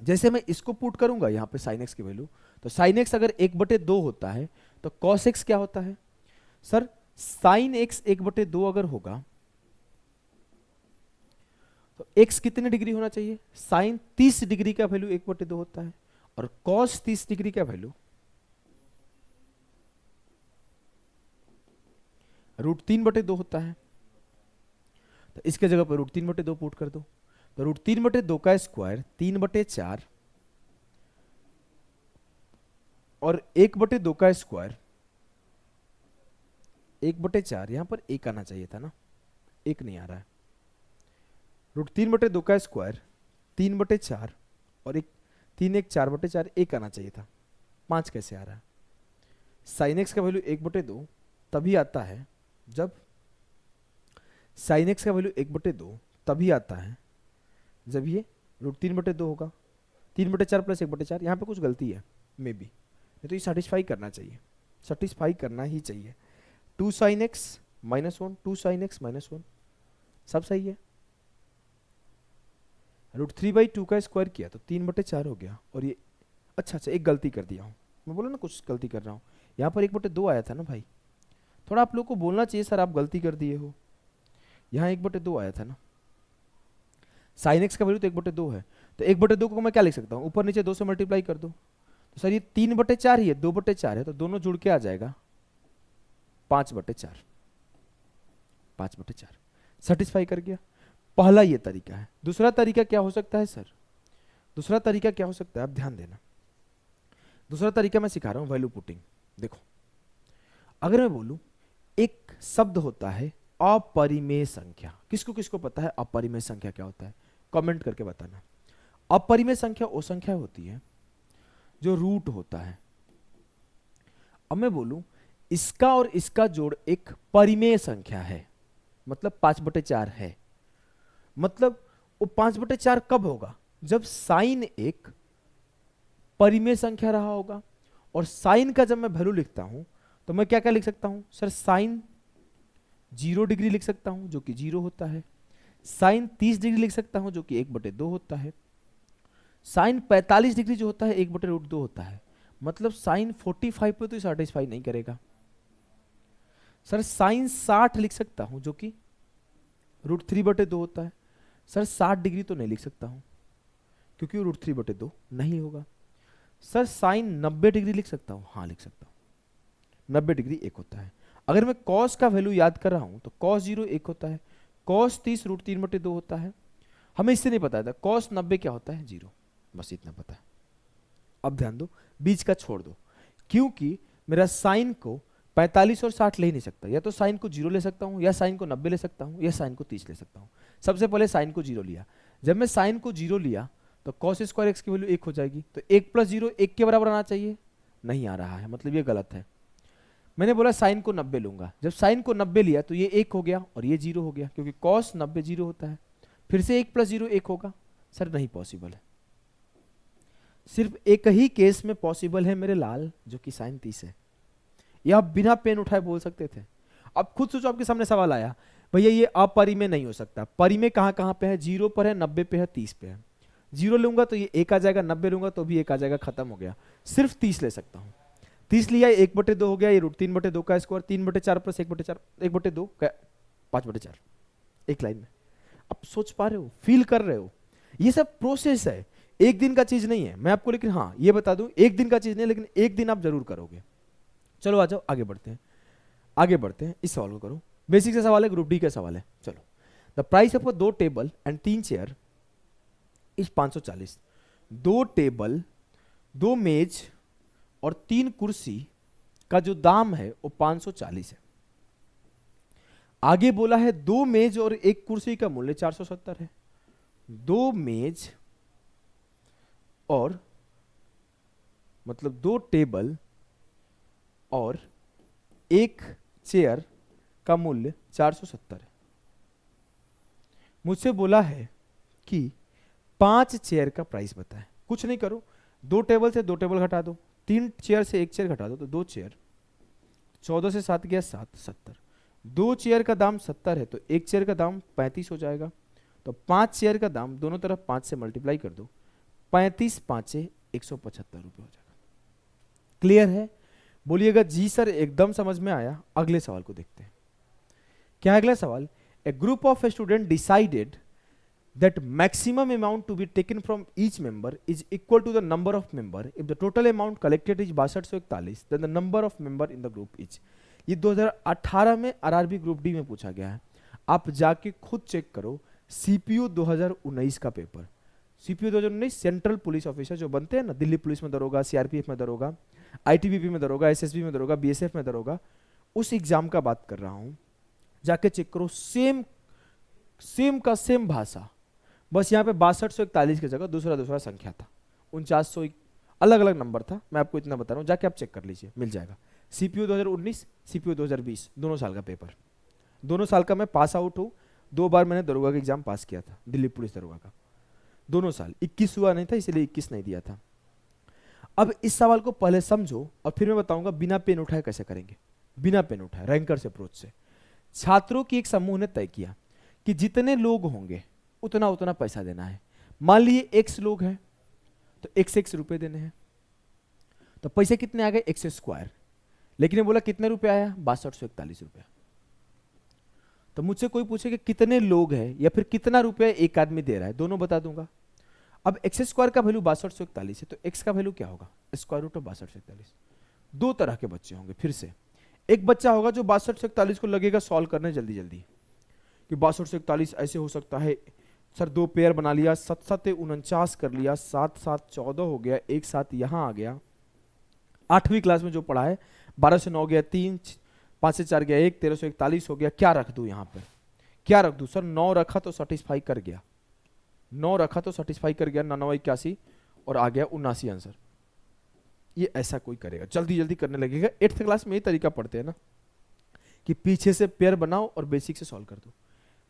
जैसे मैं इसको पुट करूंगा यहां पे साइन एक्स की वैल्यू, तो साइन एक्स अगर 1/2 होता है तो कॉस एक्स क्या होता है सर, साइन एक्स 1/2 अगर होगा तो एक्स कितने डिग्री होना चाहिए, साइन 30 डिग्री का वैल्यू 1/2 होता है और कॉस 30 डिग्री का वैल्यू √3/2 होता है। तो इसके जगह पर √3/2 पुट कर दो, तो √3/2 का स्क्वायर 3/4 और 1/2 का स्क्वायर 1/4, यहां पर 1 आना चाहिए था ना, 1 नहीं आ रहा है। √3/2 का स्क्वायर 3/4 और 3 1 4/4, 1 आना चाहिए था, 5 कैसे आ रहा है। साइन एक्स का वैल्यू 1/2 तभी आता है जब साइन एक्स का वैल्यू 1/2 तभी आता है जब ये √3/2 होगा, 3/4 प्लस 1/4, यहाँ पे कुछ गलती है मे बी, नहीं तो ये सेटिस्फाई करना चाहिए, सेटिस्फाई करना ही चाहिए। 2 साइन एक्स -1, 2 sin x -1, सब सही है। √3/2 का स्क्वायर किया तो 3/4 हो गया। और ये अच्छा एक गलती कर दिया हूँ, मैं बोला ना कुछ गलती कर रहा हूँ। यहाँ पर 1/2 आया था ना भाई, थोड़ा आप लोग को बोलना चाहिए सर आप गलती कर दिए हो। यहाँ 1/2 आया था ना, साइन एक्स का वैल्यू तो 1/2 है, तो 1/2 को मैं क्या लिख सकता हूँ, ऊपर नीचे 2 से मल्टीप्लाई कर दो। तो सर ये 3/4 ही है, 2/4 है, तो दोनों जुड़ के आ जाएगा 5/4, 5/4 सेटिस्फाई कर गया। पहला ये तरीका है। दूसरा तरीका क्या हो सकता है सर, दूसरा तरीका क्या हो सकता है, आप ध्यान देना। दूसरा तरीका मैं सिखा रहा हूं, वैल्यू पुटिंग। देखो, अगर मैं बोलूं एक शब्द होता है अपरिमेय संख्या, किसको किसको पता है अपरिमेय संख्या क्या होता है, कमेंट करके बताना। अपरिमेय संख्या वो संख्या होती है जो रूट होता है। अब मैं बोलूं इसका और इसका जोड़ एक परिमेय संख्या है, मतलब 5/4 है। मतलब वो 5/4 कब होगा, जब साइन एक परिमेय संख्या रहा होगा। और साइन का जब मैं वैल्यू लिखता हूं तो मैं क्या क्या लिख सकता हूं सर, साइन 0 डिग्री लिख सकता हूं जो कि 0 होता है, साइन 30 डिग्री लिख सकता हूं जो कि 1/2 होता है, साइन 45 डिग्री जो होता है 1/√2 होता है। मतलब साइन 45 पे तो सेटिस्फाई नहीं करेगा। सर साइन 60 लिख सकता हूं जो कि √3/2 होता है। सर 60 डिग्री तो नहीं लिख सकता हूं क्योंकि वो √3/2 नहीं होगा। सर साइन 90 डिग्री लिख सकता हूं, हाँ लिख सकता हूं, 90 डिग्री 1 होता है। अगर मैं कॉस का वैल्यू याद कर रहा हूं तो कॉस 0 1 होता है, कॉस 30 √3/2 होता है। हमें इससे नहीं पता था कॉस 90 क्या होता है, 0, बस इतना पता है। अब ध्यान दो, बीच का छोड़ दो, क्योंकि मेरा साइन को 45 और 60 ले ही नहीं सकता, या तो साइन को 0 ले सकता हूं, या साइन को 90 ले सकता हूं, या साइन को 30 ले सकता हूं। सबसे पहले साइन को 0 लिया, जब मैं साइन को 0 लिया तो कॉस स्क्वायर एक्स की वैल्यू 1 हो जाएगी, तो 1 + 0 1 के बराबर आना चाहिए, नहीं आ रहा है, मतलब ये गलत है। मैंने बोला साइन को 90 लूंगा, जब साइन को 90 लिया तो ये 1 हो गया और ये 0 हो गया, क्योंकि कॉस 90 0 होता है। फिर से 1 + 0 1 होगा, सर नहीं पॉसिबल है। सिर्फ एक ही केस में पॉसिबल है मेरे लाल, जो कि साइन 30 है। यह आप बिना पेन उठाए बोल सकते थे। अब खुद सोचो, आपके सामने सवाल आया, भैया ये अपरिमेय नहीं हो सकता, परिमेय कहां कहां पे है, 0 पर है, 90 पे है, 30 पे है। 0 लूंगा तो ये 1 आ जाएगा, 90 लूंगा तो भी 1 आ जाएगा, खत्म हो गया। सिर्फ 30 ले सकता हूं, 30 लिया 1/2 हो गया, ये √3/2 का स्क्वायर, 3/4 + 1/4 1/2 5/4, एक लाइन में। अब सोच पा रहे हो, फील कर रहे हो, ये सब प्रोसेस है, एक दिन का चीज नहीं है मैं आपको, लेकिन हाँ ये बता दूं एक दिन का चीज नहीं, लेकिन एक दिन आप जरूर करोगे। चलो आ जाओ आगे बढ़ते हैं, आगे बढ़ते हैं, इस सवाल को करो। बेसिक से सवाल है, ग्रुप डी का सवाल है। चलो, the price of 2 table and 3 chair is 540। 2 table, 2 मेज और 3 कुर्सी का जो दाम है वो 540 है। आगे बोला है 2 मेज और 1 कुर्सी का मूल्य 470 है। 2 मेज और मतलब 2 टेबल और 1 चेयर का मूल्य 470 है। मुझसे बोला है कि 5 चेयर का प्राइस बताएं। कुछ नहीं करो, 2 टेबल से 2 टेबल घटा दो, 3 चेयर से 1 चेयर घटा दो, तो 2 चेयर, 14 से 7 गया 7, 70। 2 चेयर का दाम 70 है तो 1 चेयर का दाम 35 हो जाएगा। तो 5 चेयर का दाम दोनों तरफ 5 से मल्टीप्लाई कर दो, 35 5 175 रुपये हो जाएगा। क्लियर है? बोलिएगा जी सर एकदम समझ में आया। अगले सवाल को देखते हैं। क्या है अगला सवाल? A group of student decided that maximum amount to be taken from each member is equal to the number of member if the total amount collected is 6241, then the number of member in the group is। ये 2018 में RRB group D में पूछा गया है। आप जाके खुद check करो, सीपीयू 2019 का paper, CPU 2019 central police officer जो बनते हैं ना, दिल्ली पुलिस में दरोगा, सीआरपीएफ में दरोगा, आईटीबीपी में दरोगा, एसएसबी में दरोगा, बीएसएफ में दरोगा, उस एग्जाम का बात कर रहा हूं। जाके चेक करो, सेम का सेम भाषा, बस यहाँ पे 6241 की जगह दूसरा संख्या था, 4900 अलग अलग नंबर था। मैं आपको इतना बता रहा हूँ, जाके आप चेक कर लीजिए, मिल जाएगा। सीपीयू 2019, सीपीयू 2020, दोनों साल का पेपर, दोनों साल का मैं पास आउट हूँ। 2 बार मैंने दरोगा का एग्जाम पास किया था, दिल्ली पुलिस दरोगा का, दोनों साल। 21 हुआ नहीं था इसलिए 21 नहीं दिया था। अब इस सवाल को पहले समझो और फिर मैं बताऊंगा बिना पेन उठाए कैसे करेंगे, बिना पेन उठाए रैंकर्स अप्रोच से। छात्रों की एक समूह ने तय किया कि जितने लोग होंगे उतना उतना पैसा देना है। मान लीजिए एक्स लोग हैं तो एक्स रुपए देने हैं, तो पैसे कितने आ गए एक्स स्क्वायर। लेकिन ये बोला कितने रुपए आया 6241 रुपया। तो मुझसे कोई पूछे कि कितने लोग हैं या फिर कितना रुपया एक आदमी दे रहा है, दोनों बता दूंगा। अब एक्स स्क्वायर का वैल्यू 6241 है तो एक्स का वैल्यू क्या होगा स्क्वायर रूट ऑफ 6241। दो तरह के बच्चे होंगे। फिर से एक बच्चा होगा जो 6241 को लगेगा सॉल्व करने जल्दी जल्दी कि 6241 ऐसे हो सकता है सर, दो पेयर बना लिया, 7 7 49 कर लिया, 7 7 14 हो गया, एक साथ यहां आ गया। 8वीं क्लास में जो पढ़ा है 12 से 9 गया 3, 5 से 4 गया 1, 13 से 41 हो गया। क्या रख दूं यहां पर, क्या रख दूं सर? 9 रखा तो सेटिस्फाई कर गया, 9 रखा तो सेटिस्फाई कर गया, 9 81 और आ गया 79 आंसर। ये ऐसा कोई करेगा, जल्दी जल्दी करने लगेगा। 8th क्लास में ये तरीका पढ़ते हैं ना कि पीछे से पेयर बनाओ और बेसिक से सॉल्व कर दो।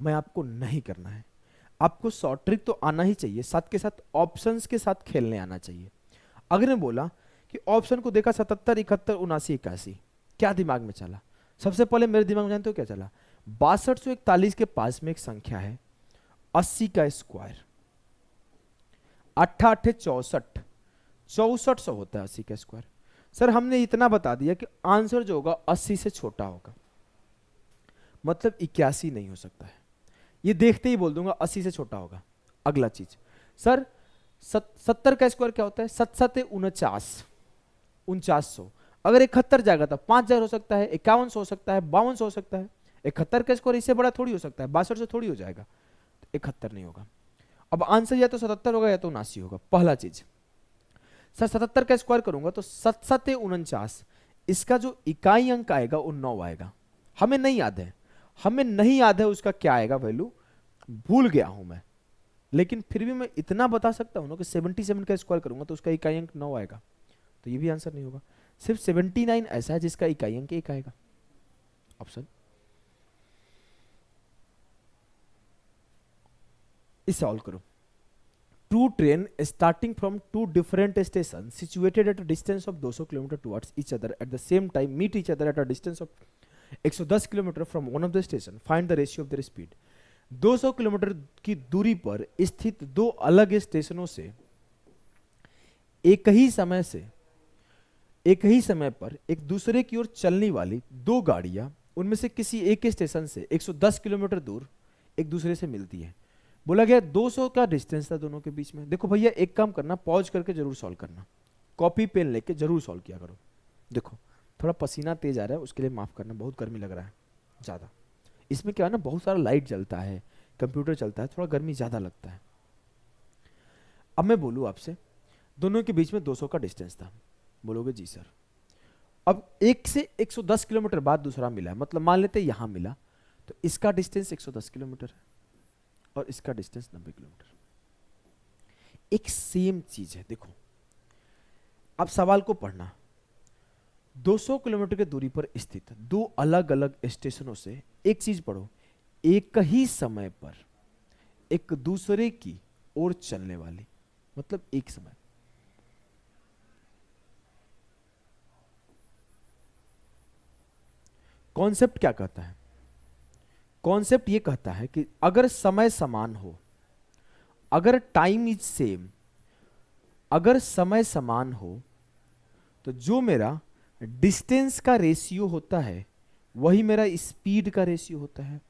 मैं आपको नहीं करना है, आपको शॉर्ट ट्रिक तो आना ही चाहिए, साथ के साथ ऑप्शंस के साथ खेलने आना चाहिए। अगर ने बोला कि ऑप्शन को देखा 77 71 79 81, क्या दिमाग में चला? सबसे पहले मेरे दिमाग में जानते हो क्या चला? 6241 के पास में एक संख्या है 80 का स्क्वायर, 8 8 64, 6400 होता है 80 का स्क्वायर। सर हमने इतना बता दिया कि आंसर जो होगा 80 से छोटा होगा, मतलब 81 नहीं हो सकता है। ये देखते ही बोल दूंगा 80 से छोटा होगा। अगला चीज सर 70 का स्क्वायर क्या होता है? 7 7 49, 4900। अगर 71 जाएगा तो 5000 हो सकता है, 51 हो सकता है, 52 हो सकता है। 71 का स्क्वायर इससे बड़ा थोड़ी हो सकता है, 62 से थोड़ी हो जाएगा, तो 71 नहीं होगा। अब आंसर या तो 77 होगा या तो 79 होगा। पहला चीज सर 77 का स्क्वायर करूंगा तो 7 7 49, इसका जो इकाई अंक आएगा वो 9 आएगा। हमें नहीं याद है, हमें नहीं याद है उसका क्या आएगा वैल्यू, भूल गया हूं मैं। लेकिन फिर भी मैं इतना बता सकता हूं ना कि 77 का स्क्वायर करूंगा तो उसका इकाई अंक 9 आएगा, तो ये भी आंसर नहीं होगा। सिर्फ 79 ऐसा है जिसका इकाई अंक 1 आएगा। ऑप्शन इस सॉल्व करो। Two train starting from two different stations situated at a distance of 200 km towards each other at the same time meet each other at a distance of 110 km from one of the station. Find the ratio of their speed. 200 kilometre की दूरी पर स्थित दो अलग स्टेशनों से एक ही समय पर एक दूसरे की ओर चलने वाली दो गाड़ियां उनमें से किसी एक स्टेशन से 110 किलोमीटर दूर एक दूसरे से मिलती है। बोला गया 200 का डिस्टेंस था दोनों के बीच में। देखो भैया एक काम करना, पॉज करके जरूर सॉल्व करना, कॉपी पेन लेके जरूर सॉल्व किया करो। देखो थोड़ा पसीना तेज आ रहा है, उसके लिए माफ करना, बहुत गर्मी लग रहा है ज़्यादा। इसमें क्या है ना, बहुत सारा लाइट जलता है, कंप्यूटर चलता है, थोड़ा गर्मी ज़्यादा लगता है। अब मैं बोलूँ आपसे, दोनों के बीच में 200 का डिस्टेंस था, बोलोगे जी सर। अब एक से 110 किलोमीटर बाद दूसरा मिला, मतलब मान लेते यहां मिला, तो इसका डिस्टेंस 110 किलोमीटर है और इसका डिस्टेंस 90 किलोमीटर। एक सेम चीज है। देखो अब सवाल को पढ़ना, 200 किलोमीटर की दूरी पर स्थित दो अलग अलग स्टेशनों से एक चीज पढ़ो, एक ही समय पर एक दूसरे की ओर चलने वाली, मतलब एक समय। कॉन्सेप्ट क्या कहता है? कॉन्सेप्ट ये कहता है कि अगर समय समान हो, अगर टाइम इज सेम, अगर समय समान हो, तो जो मेरा डिस्टेंस का रेशियो होता है वही मेरा स्पीड का रेशियो होता है।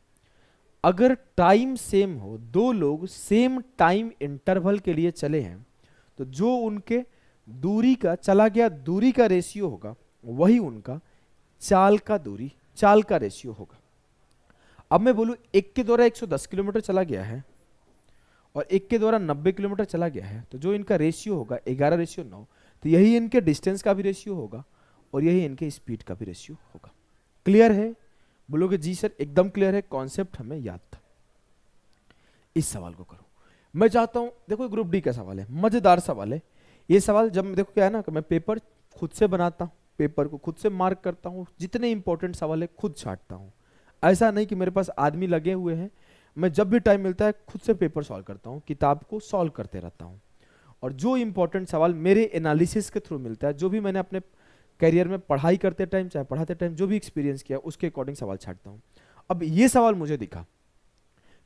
अगर टाइम सेम हो, दो लोग सेम टाइम इंटरवल के लिए चले हैं, तो जो उनके दूरी का चला गया दूरी का रेशियो होगा वही उनका चाल का रेशियो होगा। अब मैं बोलूं एक के द्वारा 110 किलोमीटर चला गया है और एक के द्वारा 90 किलोमीटर चला गया है, तो जो इनका रेशियो होगा 11:9, तो यही इनके डिस्टेंस का भी रेशियो होगा और यही इनके स्पीड का भी रेशियो होगा। क्लियर है? बोलोगे जी सर एकदम क्लियर है, कॉन्सेप्ट हमें याद था। इस सवाल को करो। मैं चाहता हूं, देखो ग्रुप डी का सवाल है, मजेदार सवाल है ये सवाल। जब देखो क्या है ना कि मैं पेपर खुद से बनाता हूं, पेपर को खुद से मार्क करता हूं, जितने इंपॉर्टेंट सवाल है खुद छांटता हूं। ऐसा नहीं कि मेरे पास आदमी लगे हुए हैं, मैं जब भी टाइम मिलता है खुद से पेपर सॉल्व करता हूं, किताब को सॉल्व करते रहता हूं। और जो इंपॉर्टेंट सवाल मेरे एनालिसिस के थ्रू मिलता है, जो भी मैंने अपने करियर में पढ़ाई करते टाइम चाहे पढ़ाते टाइम जो भी एक्सपीरियंस किया, उसके अकॉर्डिंग सवाल छांटता हूं। अब ये सवाल मुझे दिखा,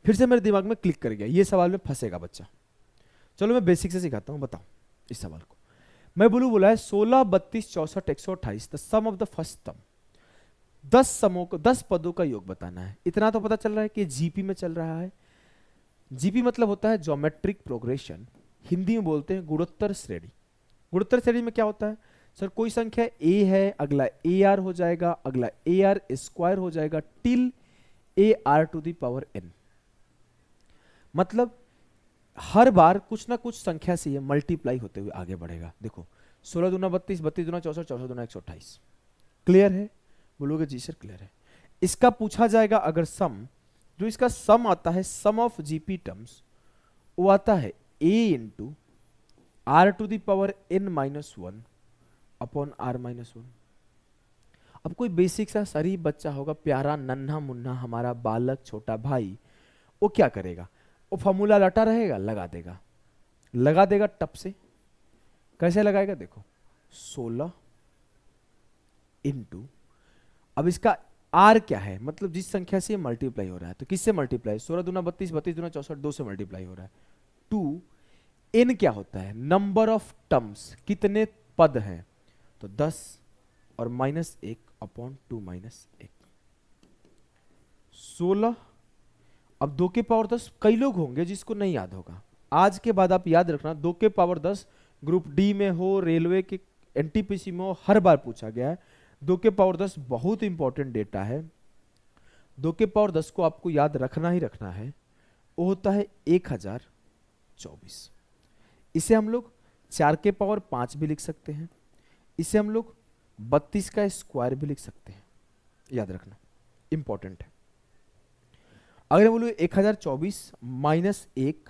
फिर से मेरे दिमाग में क्लिक कर गया, ये सवाल में फंसेगा बच्चा। चलो मैं बेसिक से सिखाता हूं, बताओ इस सवाल को। मैं बोला है 16, 32, 64, 128 the sum of the first term. 10 समों को 10 पदों का योग बताना है। इतना तो पता चल रहा है कि जीपी में चल रहा है। जीपी मतलब होता है ज्योमेट्रिक प्रोग्रेशन, हिंदी में बोलते हैं गुणोत्तर श्रेणी। गुणोत्तर श्रेणी में क्या होता है सर, कोई संख्या ए है, अगला ए आर हो जाएगा, अगला ए आर स्क्वायर हो जाएगा, till A R to the power N. मतलब हर बार कुछ ना कुछ संख्या से ये मल्टीप्लाई होते हुए आगे बढ़ेगा। देखो 16 दूना 32, 32 दूना 64, 64 दूना 128। क्लियर है? बोलोगे जी सर क्लियर है। इसका पूछा जाएगा अगर सम, जो इसका सम आता है सम ऑफ जीपी टर्म्स, वो आता है a into R to the power n minus 1 upon R minus 1। अब कोई बेसिक सा शरीफ बच्चा होगा, प्यारा नन्हा मुन्ना हमारा बालक छोटा भाई, वो क्या करेगा, वो फॉर्मूला रटा रहेगा, लगा देगा टप से। कैसे लगाएगा देखो, 16 इंटू, अब इसका आर क्या है, मतलब जिस संख्या से मल्टीप्लाई हो रहा है, तो किससे मल्टीप्लाई, 16 दूना 32, 32 दूना 64, 2 से मल्टीप्लाई हो रहा है। 2 n क्या होता है, नंबर ऑफ टर्म्स, कितने पद हैं, तो 10 और माइनस 1 अपॉन 2 माइनस 1, 16। अब 2 के पावर 10, कई लोग होंगे जिसको नहीं याद होगा, आज के बाद आप याद रखना, 2 के पावर 10 ग्रुप डी में हो, रेलवे के एनटीपीसी में हो, हर बार पूछा गया है। 2 के पावर 10 बहुत इंपॉर्टेंट डेटा है। 2 के पावर 10 को आपको याद रखना ही रखना है। वो होता है 1024। इसे हम लोग 4 के पावर 5 भी लिख सकते हैं, इसे हम लोग 32 का स्क्वायर भी लिख सकते हैं, याद रखना इंपॉर्टेंट है। अगर बोलो 1024 माइनस 1,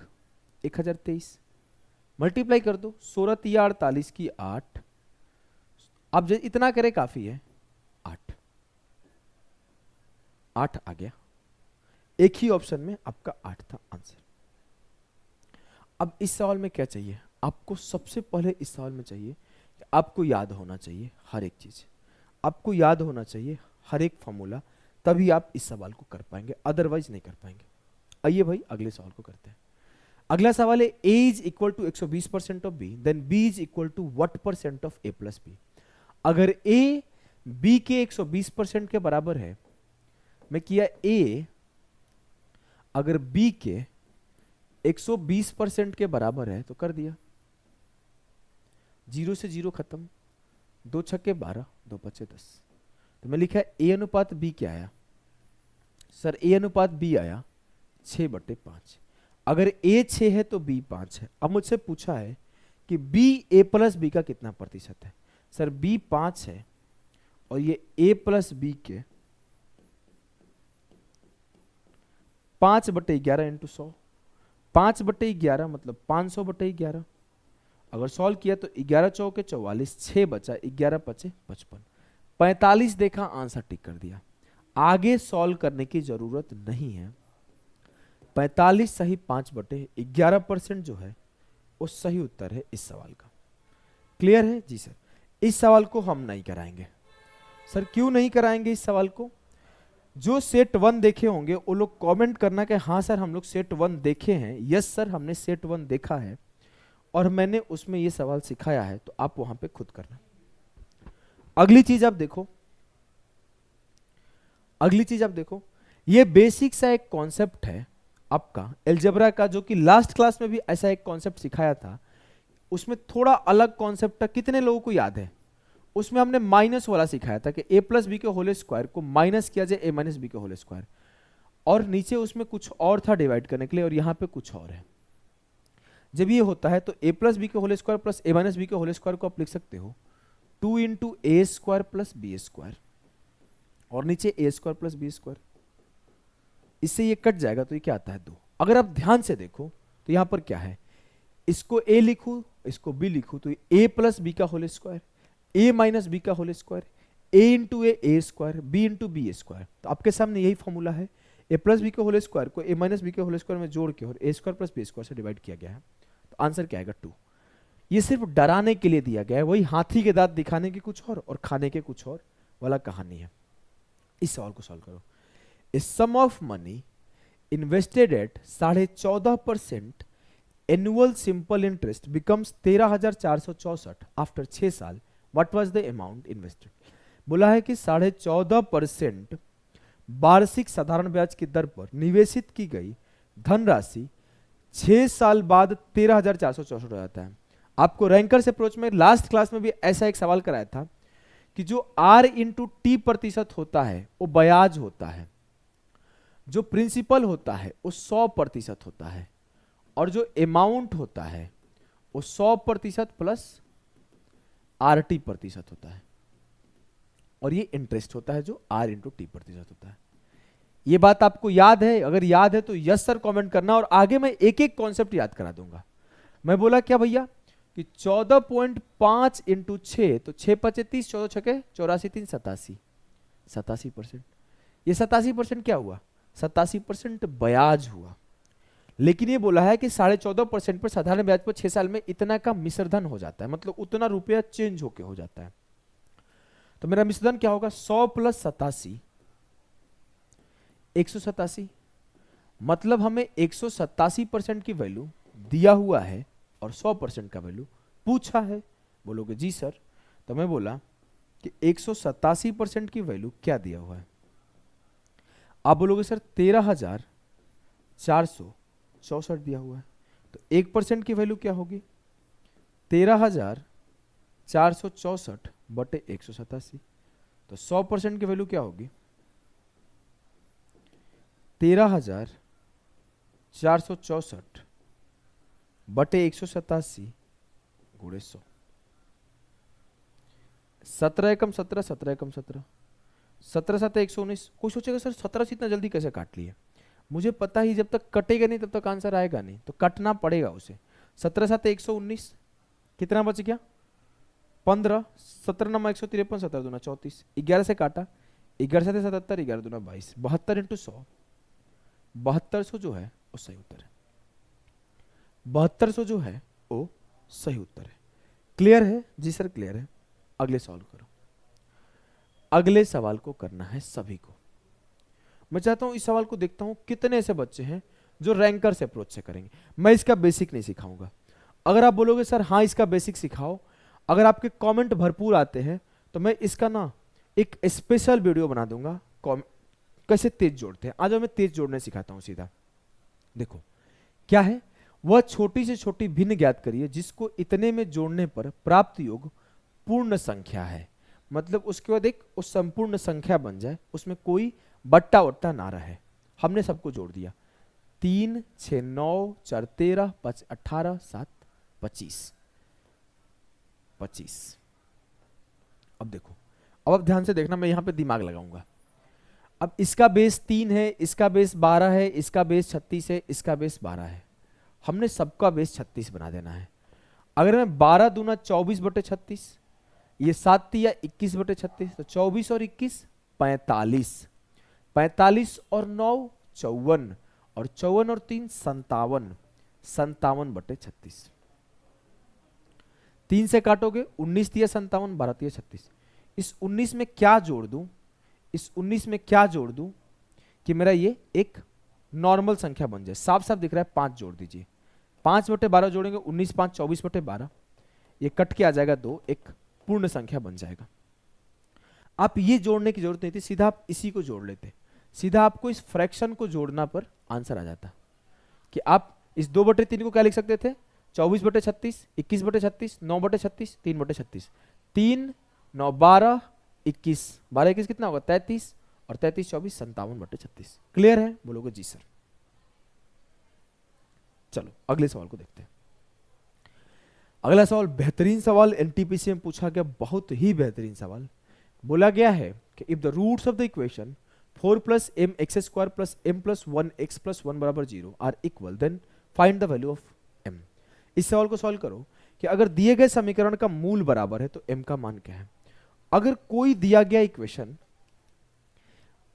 1023, मल्टीप्लाई कर दो, 16 तिया 48 की 8, अब इतना करे काफी है, 8 आ गया। एक ही ऑप्शन में आपका 8 था आंसर। अब इस सवाल में क्या चाहिए आपको, सबसे पहले इस सवाल में चाहिए कि आपको याद होना चाहिए हर एक चीज, आपको याद होना चाहिए हर एक फॉर्मूला, तभी आप इस सवाल को कर पाएंगे, अदरवाइज नहीं कर पाएंगे। आइए भाई अगले सवाल को करते हैं। अगला सवाल है a is equal to 120% of b, then b is equal to what percent of a plus b। अगर a b के 120% के बराबर है, मैं किया a अगर b के 120% के बराबर है तो कर दिया, 0 से 0 खत्म, 2 छक्के 12, 2 पच्चे 10। तो मैं लिखा a अनुपात b क्या आया सर, a अनुपात b आया 6/5। अगर a 6 है तो b 5 है। अब मुझसे पूछा है कि b a प्लस बी का कितना प्रतिशत है, सर b 5 है और ये a प्लस बी के 5/11 इंटू 100, 5/11 मतलब 500/11। अगर सॉल्व किया तो 11 चौके 44, 6 बचा, 11 पचे 55, 45 देखा, आंसर टिक कर दिया। आगे सॉल्व करने की जरूरत नहीं है। 45 सही 5/11% जो है वो सही उत्तर है इस सवाल का। क्लियर है जी सर? इस सवाल को हम नहीं कराएंगे। सर क्यों नहीं कराएंगे इस सवाल को? जो सेट 1 देखे होंगे वो लोग कमेंट करना कि हाँ सर हम लोग सेट 1 देखे हैं। यस सर हमने सेट 1 देखा है और मैंने उसमें ये सवाल सिखाया है, तो आप वहां पे खुद करना। अगली चीज आप देखो, ये बेसिक सा एक कॉन्सेप्ट है आपका अलजेब्रा का, जो कि लास्ट क्लास में भी ऐसा एक कॉन्सेप्ट सिखाया था। उसमें थोड़ा अलग कॉन्सेप्ट था, कितने लोगों को याद है? उसमें हमने माइनस वाला सिखाया था कि a प्लस बी के होल स्क्वायर को माइनस किया जाए a माइनस बी के होल स्क्वायर, और नीचे उसमें कुछ और था डिवाइड करने के लिए, और यहां पे कुछ और है। जब ये होता है तो a प्लस बी के whole square plus a minus B के होल स्क्वायर को आप लिख सकते हो 2 into A square plus B square, और नीचे a square plus B square. इससे ये कट जाएगा तो ये क्या आता है 2। अगर आप ध्यान से देखो तो यहां पर क्या है, इसको a लिखूं इसको b लिखूं तो a प्लस बी का whole square, a minus B का whole square, a into A square, b into B square. तो आपके सामने यही फॉर्मूला है, a प्लस बी के होल स्क्वायर को a माइनस बी के होल स्क्वायर में जोड़ के और a square plus B square से डिवाइड किया गया है। तो आंसर क्या आएगा 2। ये सिर्फ डराने के लिए दिया गया है, वही हाथी के दांत दिखाने के कुछ और खाने के कुछ और वाला कहानी है। इस सवाल को सॉल्व करो। A sum of money invested at 14.5% annual simple interest becomes 13,464 after 6 साल, what was the amount invested. बोला है कि 14.5% वार्षिक साधारण ब्याज की दर पर निवेशित की गई धनराशि 6 साल बाद 13,464 हो जाता है। आपको रैंकर्स अप्रोच में लास्ट क्लास में भी ऐसा एक सवाल कराया था कि जो R इंटू टी प्रतिशत होता है वो ब्याज होता है, जो प्रिंसिपल होता है वो 100% होता है, और जो अमाउंट होता है वो 100% प्लस RT प्रतिशत होता है, और ये इंटरेस्ट होता है जो R इंटू टी प्रतिशत होता है। ये बात आपको याद है? अगर याद है तो यस सर कमेंट करना, और आगे मैं एक एक कॉन्सेप्ट याद करा दूंगा। मैं बोला क्या भैया कि 14.5 इंटू 6, तो 6 पचे 30, 14 छके 84, 3 87, 87%। ये 87% क्या हुआ? 87% ब्याज हुआ। लेकिन ये बोला है कि 14.5% पर साधारण ब्याज पर 6 साल में इतना का मिश्रधन हो जाता है, मतलब उतना रुपया चेंज होके हो जाता है। तो मेरा मिश्रधन क्या होगा? 100 प्लस 87, 187। मतलब हमें 187% की वैल्यू दिया हुआ है और 100% का वैल्यू पूछा है। बोलोगे जी सर, तो मैं बोला कि 187% की वैल्यू क्या दिया हुआ है? आप बोलोगे सर 13,464 दिया हुआ है, तो 1% की वैल्यू क्या होगी? 13,464 बटे 187। तो 100% की वैल्यू क्या होगी? 13,464 बटे 187 गुणे 100। 17 एकम 17, 17 एकम 17, 17 7 119। कोई सोचेगा सर 17 से इतना जल्दी कैसे काट लिए? मुझे पता ही जब तक कटेगा नहीं तब तक आंसर आएगा नहीं, तो काटना पड़ेगा उसे। 17 7 119, कितना बच गया? 15, 17 नमा 153, 17 दूना 34, 11 से काटा, 11 से 77, 11 दूना 22, 72 इंटू 100, 7200 जो है वो सही उत्तर है। 7200 जो है वो सही उत्तर है। क्लियर है? जी सर क्लियर है। अगले सवाल करो। अगले सवाल को करना है सभी को। मैं चाहता हूं इस सवाल को देखता हूं कितने ऐसे बच्चे हैं जो रैंकर से अप्रोच से करेंगे। मैं इसका बेसिक नहीं सिखाऊंगा। अगर आप बोलोगे सर हाँ इसका बेसिक सिखाओ, अगर आपके कमेंट भरपूर आते हैं तो मैं इसका ना एक स्पेशल वीडियो बना दूंगा, कैसे तेज जोड़ते हैं। आज मैं तेज जोड़ने सिखाता हूं सीधा। देखो क्या है, वह छोटी से छोटी भिन्न ज्ञात करिए जिसको इतने में जोड़ने पर प्राप्त योग पूर्ण संख्या है। मतलब उसके बाद एक उस संपूर्ण संख्या बन जाए, उसमें कोई बट्टा वट्टा ना रहे। हमने सबको जोड़ दिया। 3 6 9 4 13 5 18 7 25 25। अब देखो, अब ध्यान से देखना, मैं यहां पे दिमाग लगाऊंगा। अब इसका बेस 3 है, इसका बेस 12 है, इसका बेस 36 है, इसका बेस 12 है। हमने सबका बेस 36 बना देना है। अगर मैं 12 दूना 24 बटे 36, ये 7 या 21 बटे 36, तो 24 और 21 45, 45 और 9 54, और 54 और 3 57, 57 बटे 36। 3 से काटोगे 19 दिया 57, 12 दिया 36। इस 19 में क्या जोड़ दूं? इस 19 में क्या जोड़ दूं कि मेरा ये एक नॉर्मल संख्या बन जाए? साफ साफ दिख रहा है, 5 जोड़ दीजिए। 5 बटे 12 जोड़ेंगे, 19 5 24 बटे 12, ये कट के आ जाएगा 2, एक पूर्ण संख्या बन जाएगा। आप ये जोड़ने की जरूरत नहीं थी, सीधा आप इसी को जोड़ लेते। सीधा आपको इस फ्रैक्शन को जोड़ना पर आंसर आ जाता कि आप इस 2 बटे 3 को क्या लिख सकते थे? 24 बटे 36, 21 बटे 36, 9 बटे 36, 3 बटे 36, 3 9 12 21, 12 21 कितना होगा? 33, और 33 24 57 बटे 36। क्लियर है? बोलोगे जी सर। चलो अगले सवाल को देखते हैं। अगला सवाल बेहतरीन सवाल एनटीपीसी में पूछा गया, बहुत ही बेहतरीन सवाल। बोला गया है कि if the roots of the equation 4 plus M X square plus M plus 1 X plus 1 बराबर 0 are equal, then find the value of M. इस सवाल को सॉल्व करो कि अगर दिए गए समीकरण का मूल बराबर है तो एम का मान क्या है। अगर कोई दिया गया इक्वेशन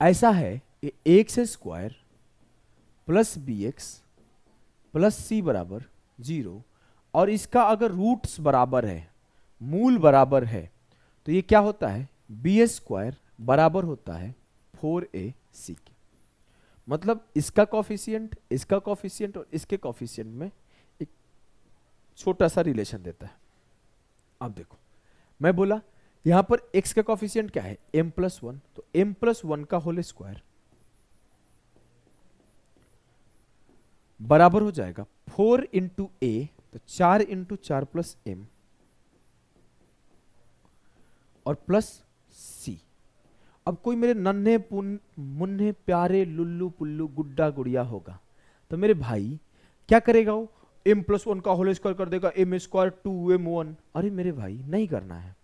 ऐसा है कि X square plus B X plus C बराबर 0, और इसका अगर रूट्स बराबर है, मूल बराबर है, तो ये क्या होता है? बी स्क्वायर बराबर होता है 4ac के। मतलब इसका कॉफिशिएंट और इसके कॉफिशिएंट में एक छोटा सा रिलेशन देता है। अब देखो, मैं बोला यहां पर x का कॉफिशिएंट क्या है, m+1, तो m+1 का होल स्क्वायर बराबर हो जाएगा 4 इंटू ए, तो 4 इंटू 4+m और प्लस c। अब कोई मेरे नन्हे मुन्ने प्यारे लुल्लू पुल्लू गुड्डा गुड़िया होगा, तो मेरे भाई क्या करेगा, वो m+1 का होल स्क्वायर कर देगा, m² 2m1। अरे मेरे भाई नहीं करना है,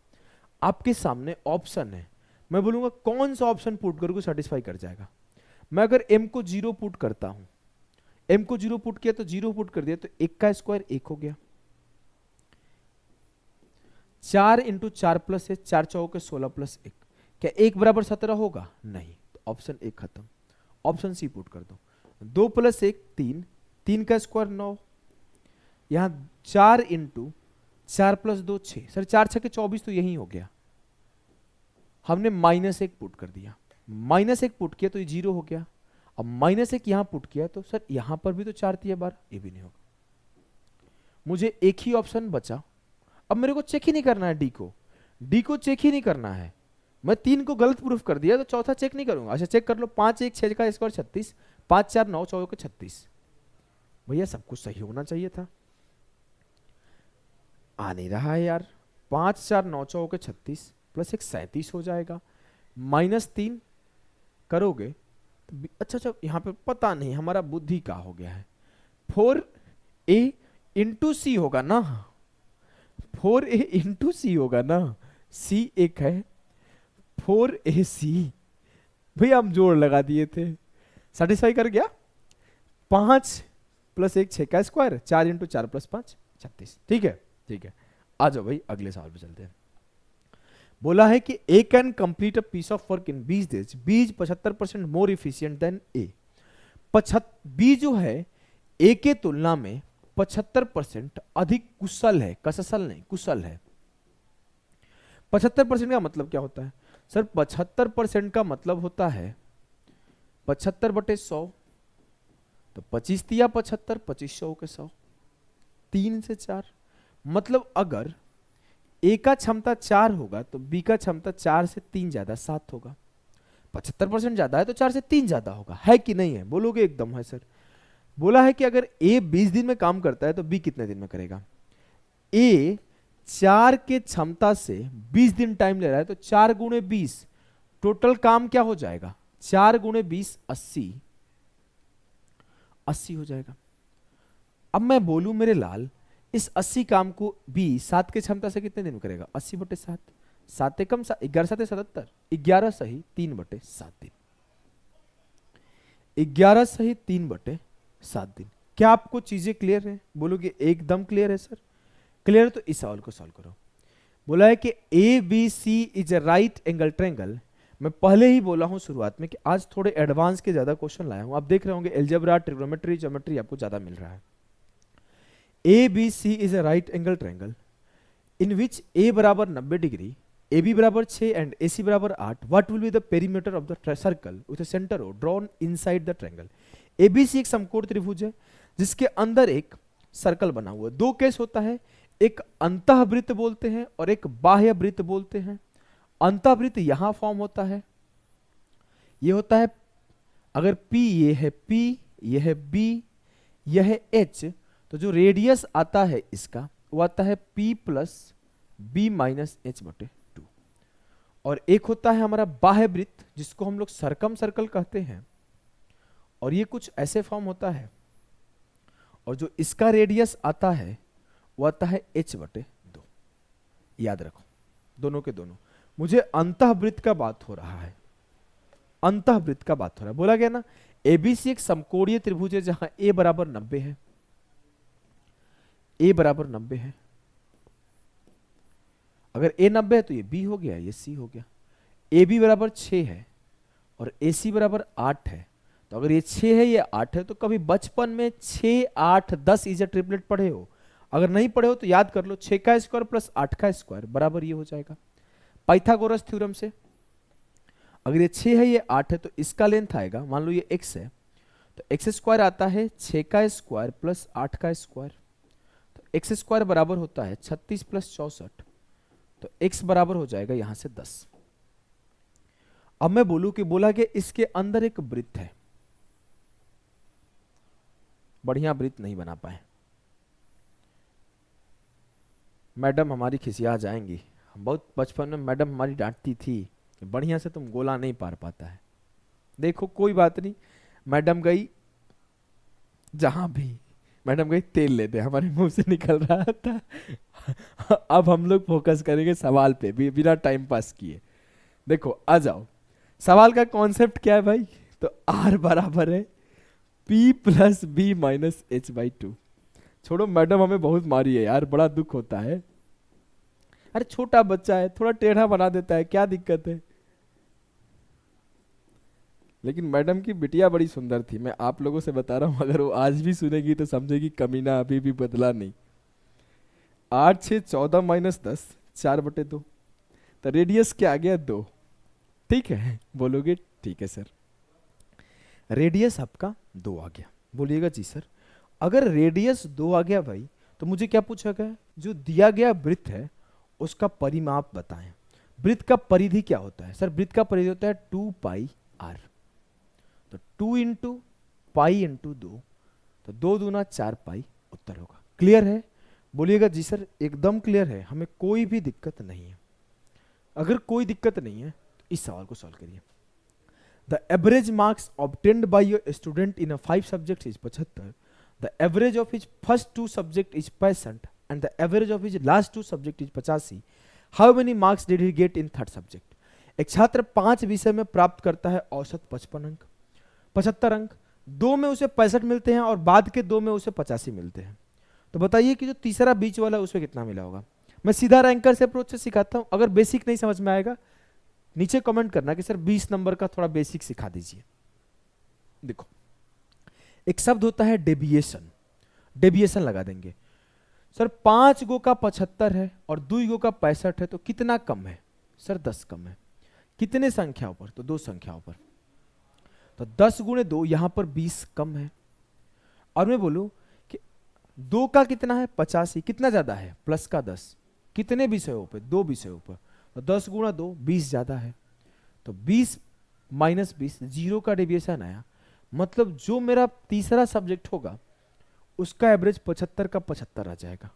आपके सामने ऑप्शन है, मैं बोलूंगा कौन सा ऑप्शन पुट करूँ सेटिस्फाई कर जाएगा। मैं अगर m को 0 पुट करता हूं, m को 0 पुट किया तो 0 पुट कर दिया, तो 1 का स्क्वायर 1 हो गया, 4 इंटू 4+1, 4 चौके 16+1, क्या 1 बराबर 17 होगा, नहीं, तो ऑप्शन 1 खत्म। ऑप्शन सी पुट कर दो, 2 + 1 3, 3 का स्क्वायर 9, यहां 4 इंटू 4+2 6, सर 4 6 के 24, तो यही हो गया। हमने -1 पुट कर दिया, -1 पुट किया तो ये 0 हो गया। अब -1 यहां पुट किया तो सर यहां पर भी तो 4 3 12, ये भी नहीं होगा। मुझे एक ही ऑप्शन बचा, अब मेरे को चेक ही नहीं करना है, डी को चेक ही नहीं करना है। मैं 3 को गलत प्रूफ कर दिया तो चौथा चेक नहीं करूंगा। अच्छा चेक कर लो, 5 1 6 का स्क्वायर 36, 5 4 9 4 के 36, भैया सब कुछ सही होना चाहिए था, आ नहीं रहा है यार। 5 4 9 4 के 36 प्लस 1 37 हो जाएगा, -3 करोगे तो अच्छा यहाँ पे पता नहीं हमारा बुद्धि का हो गया है, 4a इंटू सी होगा ना, 4a इंटू सी होगा ना, c एक है, 4ac, भैया हम जोड़ लगा दिए थे, सेटिस्फाई कर गया। 5 + 1 6 का स्क्वायर, 4 इंटू 4+5 36, ठीक है ठीक है। आ जाओ भाई अगले सवाल पे चलते हैं। बोला है कि A can complete a piece of work in 20 days, B is 75% more efficient than A. B जो है ए के तुलना में 75% अधिक कुशल है, कससल नहीं कुशल है। 75% का मतलब क्या होता है सर, 75% का मतलब होता है 75/100, तो 25 तिया 75, 25 100 के 100, 3 से 4, मतलब अगर ए का क्षमता 4 होगा तो बी का क्षमता 4 से 3 ज्यादा 7 होगा। 75% ज्यादा है तो 4 से 3 ज्यादा होगा, है कि नहीं है, बोलोगे एकदम है सर। बोला है कि अगर ए 20 दिन में काम करता है तो बी कितने दिन में करेगा। ए 4 के क्षमता से 20 दिन टाइम ले रहा है, तो 4 गुणे 20, टोटल काम क्या हो जाएगा, 4 गुणे 20 80 हो जाएगा। अब मैं बोलूं मेरे लाल, इस 80 काम को बी 7 के क्षमता से कितने दिन में करेगा, 80/7, 7 कम 11 7 77, 11 सही 3/7 दिन, 11 सही 3/7 दिन। क्या आपको चीजें क्लियर है, बोलोगे एकदम क्लियर है सर। क्लियर तो इस सवाल को सॉल्व करो। बोला है कि A B C is a right angle triangle. मैं पहले ही बोला हूं शुरुआत में कि आज थोड़े एडवांस के ज्यादा क्वेश्चन लाया हूं, आप देख रहे होंगे एल्जेब्रा ट्रिग्नोमेट्री ज्योमेट्री आपको ज्यादा मिल रहा है। ABC is a right angle triangle in which A बराबर 90 डिग्री, AB बराबर 6 and AC बराबर 8. What will be the perimeter of the circle with a center O drawn inside the triangle? ABC एक समकोण त्रिभुज है जिसके अंदर एक सर्कल बना हुआ है। दो केस होता है, एक अंतःवृत्त बोलते हैं और एक बाह्य वृत्त बोलते हैं। अंतःवृत्त यहां फॉर्म होता है, ये होता है अगर P ये है P, ये है B, यह है H, तो जो रेडियस आता है इसका वो आता है P + B - H/2। और एक होता है हमारा बाह्य वृत्त जिसको हम लोग सरकम सर्कल कहते हैं, और ये कुछ ऐसे फॉर्म होता है, और जो इसका रेडियस आता है वो आता है H/2। याद रखो दोनों के दोनों। मुझे अंतःवृत्त का बात हो रहा है, अंतःवृत्त का बात हो रहा है। बोला गया ना ABC एक समकोणीय त्रिभुज है जहां A बराबर 90 है, A बराबर 90 है। अगर A 90 है तो ये B हो गया, ये C हो गया। AB बराबर 6 है और AC बराबर 8 है, तो अगर ये 6 है ये 8 है, तो कभी बचपन में 6 8 10 इज अ ट्रिपलेट पढ़े हो? अगर नहीं पढ़े हो तो याद कर लो, 6 का स्क्वायर प्लस 8 का स्क्वायर बराबर ये हो जाएगा पाइथागोरस थ्योरम से। अगर ये 6 है ये 8 है तो इसका लेंथ आएगा, मान लो ये x है, तो एक्स स्क्वायर आता है 6 का स्क्वायर प्लस 8 का स्क्वायर, तो एक्स स्क्वायर बराबर होता है 36 प्लस 64, तो एक्स बराबर हो जाएगा यहां से 10। अब मैं बोलूं कि बोला कि इसके अंदर एक वृत्त है, बढ़िया वृत्त नहीं बना पाए, मैडम हमारी खिसिया जाएंगी। बहुत बचपन में मैडम हमारी डांटती थी कि बढ़िया से तुम गोला नहीं पार पाता है। देखो कोई बात नहीं, मैडम गई जहां भी, मैडम गई तेल लेते, हमारे मुंह से निकल रहा था। अब हम लोग फोकस करेंगे सवाल पे बिना टाइम पास किए। देखो आ जाओ, सवाल का कॉन्सेप्ट क्या है भाई, तो आर बराबर है P plus B minus H by two. छोड़ो, मैडम हमें बहुत मारी है यार, बड़ा दुख होता है। अरे छोटा बच्चा है, थोड़ा टेढ़ा बना देता है, क्या दिक्कत है। लेकिन मैडम की बिटिया बड़ी सुंदर थी, मैं आप लोगों से बता रहा हूं, अगर वो आज भी सुनेगी तो समझेगी कमीना अभी भी बदला नहीं। 8 6 14 माइनस 10 4/2, तो रेडियस क्या आ गया 2। ठीक है बोलोगे, ठीक है सर, रेडियस आपका 2 आ गया। बोलिएगा जी सर, अगर रेडियस 2 आ गया भाई, तो मुझे क्या पूछा गया, जो दिया गया वृत्त है उसका परिमाप बताएं। वृत्त का परिधि क्या होता है सर, वृत्त का परिधि होता है 2 पाई आर, तो 2 इंटू पाई इंटू 2, तो 2 दूना 4 पाई उत्तर होगा। क्लियर है, बोलिएगा जी सर, एकदम क्लियर है, हमें कोई भी दिक्कत नहीं है। अगर कोई दिक्कत नहीं है तो इस सवाल को सॉल्व करिए। The average marks obtained by your student in 5 subject is 75, the average of his first 2 subject is 65 and the average of his last 2 subject is 85, how many marks did he get in third subject. एक छात्र 5 विषय में प्राप्त करता है औसत 55 अंक, 75 अंक, 2 में उसे 65 मिलते हैं और बाद के 2 में उसे 85 मिलते हैं। तो बताइए कि जो तीसरा बीच वाला है उसमें कितना मिला होगा। मैं सीधा रैंकर से अप्रोच से सिखाता हूं, अगर बेसिक नहीं समझ में आएगा नीचे कमेंट करना कि सर 20 नंबर का थोड़ा बेसिक सिखा दीजिए। देखो एक शब्द होता है डेविएशन, डेविएशन लगा देंगे। सर 5 गो का 75 है और 2 गो का 65 है, तो कितना कम है सर 10 कम है। कितने संख्याओं पर, तो 2 संख्याओं पर, तो 10 गुणे 2, यहां पर 20 कम है। और मैं बोलूं कि 2 का कितना है 85, कितना ज्यादा है प्लस का 10, कितने विषयों पे 2 विषयों पर, तो 10 गुणा 2 20 ज्यादा है, तो 20 माइनस 20, 0 का डेविएशन आया। मतलब जो मेरा तीसरा सब्जेक्ट होगा उसका एवरेज 75 का 75 आ जाएगा,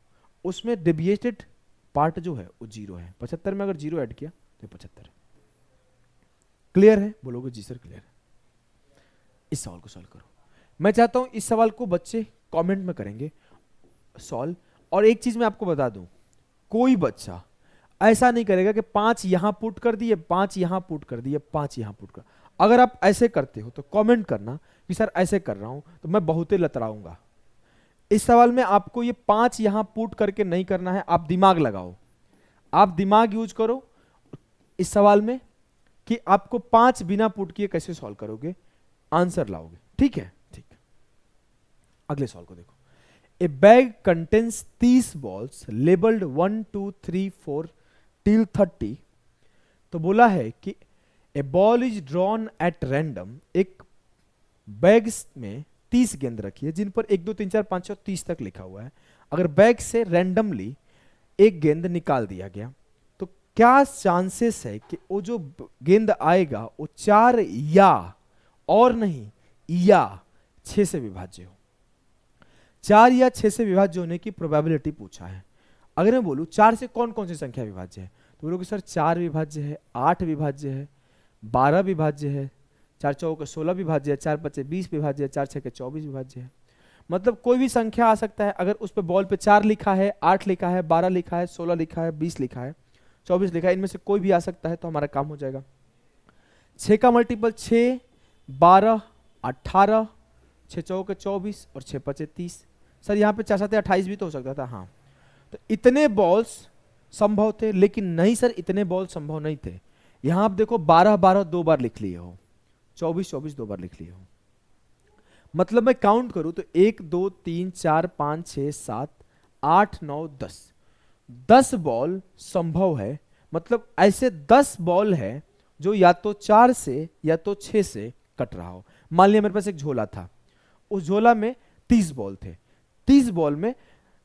उसमें डेविएटेड पार्ट जो है वो 0 है। 75 में अगर 0 ऐड किया तो 75 है। क्लियर है, बोलोगे जी सर क्लियर है। इस सवाल को सॉल्व करो। मैं चाहता हूं इस सवाल को बच्चे कमेंट में करेंगे सॉल्व। और एक चीज मैं आपको बता दूं, कोई बच्चा ऐसा नहीं करेगा कि 5 यहां पुट कर दिए, 5 यहां पुट कर दिए, 5 यहां पुट कर। अगर आप ऐसे करते हो तो कमेंट करना कि सर ऐसे कर रहा हूं, तो मैं बहुते लतराऊंगा। इस सवाल में आपको ये 5 यहां पुट करके नहीं करना है, आप दिमाग लगाओ, आप दिमाग यूज करो इस सवाल में कि आपको 5 बिना पुट किए कैसे सॉल्व करोगे, आंसर लाओगे। ठीक है, ठीक। अगले सवाल को देखो। ए bag contains 30 balls labelled 1 2 3 4 till 30। तो बोला है कि a ball is drawn at random, एक बैग में 30 गेंद रखी है जिन पर 1 2 3 4 5 6 30 तक लिखा हुआ है। अगर बैग से रैंडमली एक गेंद निकाल दिया गया तो क्या चांसेस है कि वो जो गेंद आएगा वो 4 या और नहीं या 6 से विभाज्य हो। 4 या 6 से विभाज्य होने की प्रोबेबिलिटी पूछा है। अगर मैं बोलूं 4 से कौन कौन सी संख्या विभाज्य है, तो बोलोगे सर 4 विभाज्य है, 8 विभाज्य है, 12 विभाज्य है, 4 चौके 16 विभाज्य है, 4 5 20 विभाज्य है, 4 6 24 विभाज्य है। मतलब कोई भी संख्या आ सकता है। अगर उस पे बॉल पे 4 लिखा है, 8 लिखा है, 12 लिखा है, 16 लिखा है, 20 लिखा है, 24 लिखा है, इनमें से कोई भी आ सकता है, तो हमारा काम हो जाएगा। 6 का मल्टीपल 6 12 18, 6 चौके 24 और 6 5 30। सर यहाँ पे 4 7 28 भी तो हो सकता था। हाँ, तो इतने बॉल्स संभव थे, लेकिन नहीं सर इतने बॉल संभव नहीं थे। यहां आप देखो 12 12 2 बार लिख लिए हो, 24 24 2 बार लिख लिए हो। मतलब मैं काउंट करूं तो 1 2 3 4 5 6 7 8 9 10, 10 बॉल संभव है। मतलब ऐसे 10 बॉल है जो या तो 4 से या तो 6 से कट रहा हो। मान लिया मेरे पास एक झोला था, उस झोला में 30 बॉल थे। 30 बॉल में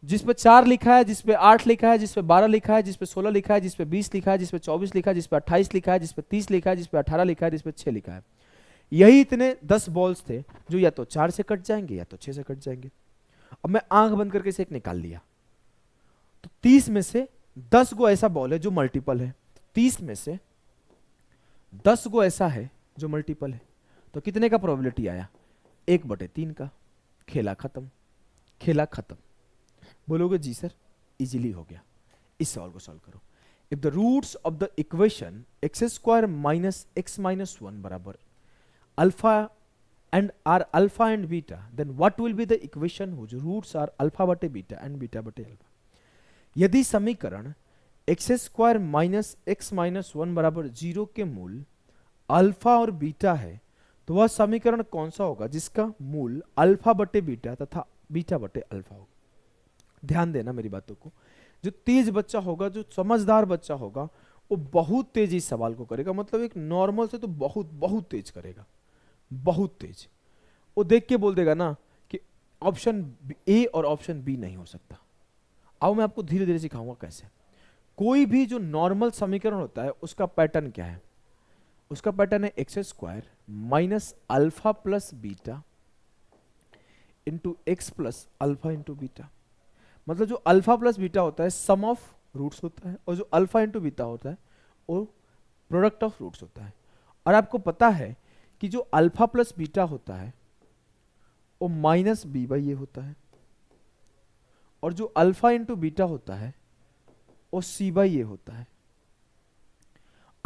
जिसपे 4 लिखा है, जिसपे 8 लिखा है, जिसपे 12 लिखा है, जिसपे 16 लिखा है, जिसपे 20 लिखा है, जिसपे 24 लिखा है, जिसपे 28 लिखा है, जिसपे 30 लिखा है, जिसपे 18 लिखा है, जिसपे 6 लिखा है। यही इतने 10 बॉल्स थे जो या तो 4 से कट जाएंगे या तो 6 से कट जाएंगे। अब मैं आंख बंद करके इसे एक निकाल लिया, तो 30 में से 10 गो ऐसा बॉल है जो मल्टीपल है, 30 में से 10 गो ऐसा है जो मल्टीपल है, तो कितने का प्रोबेबिलिटी आया? 1/3 का। खेला खत्म, खेला खत्म। बोलोगे जी सर इजीली हो गया। इस सवाल को सॉल्व करो। If the roots of the equation x² minus x minus 1 बराबर alpha and are alpha and beta, then what will be the equation whose roots are alpha बटे बीटा एंड बीटा बटे alpha. यदि समीकरण x² minus x minus 1 बराबर 0 के मूल alpha और beta है, तो वह समीकरण कौन सा होगा जिसका मूल अल्फा बटे बीटा तथा बीटा बटे अल्फा होगा? ध्यान देना मेरी बातों को। जो तेज बच्चा होगा, जो समझदार बच्चा होगा, वो बहुत तेज इस सवाल को करेगा, मतलब एक नॉर्मल से तो बहुत बहुत तेज करेगा, बहुत तेज। वो देख के बोल देगा ना कि ऑप्शन ए और ऑप्शन बी नहीं हो सकता। आओ मैं आपको धीरे धीरे सिखाऊंगा कैसे। कोई भी जो नॉर्मल समीकरण होता है उसका पैटर्न क्या है? उसका पैटर्न है x² minus alpha plus beta into X plus alpha into beta. मतलब जो अल्फा प्लस बीटा होता है सम ऑफ रूट्स होता है, और जो अल्फा इंटू बीटा होता है वो प्रोडक्ट ऑफ रूट्स होता है। और आपको पता है कि जो अल्फा प्लस बीटा होता है वो माइनस b/a होता है, और जो अल्फा इंटू बीटा होता है वो c/a होता है।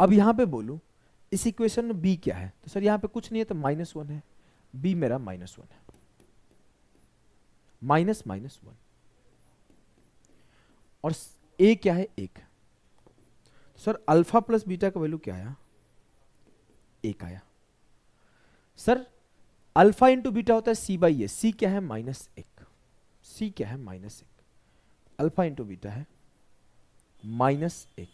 अब यहां पे बोलूं इस इक्वेशन में b क्या है, तो सर यहां पे कुछ नहीं है तो -1 है, b मेरा -1 है, माइनस -1, और a क्या है? 1। सर अल्फा प्लस बीटा का वैल्यू क्या आया? 1 आया। सर अल्फा इंटू बीटा होता है c/a, c क्या है? -1, c क्या है? -1। अल्फा इंटू बीटा है -1,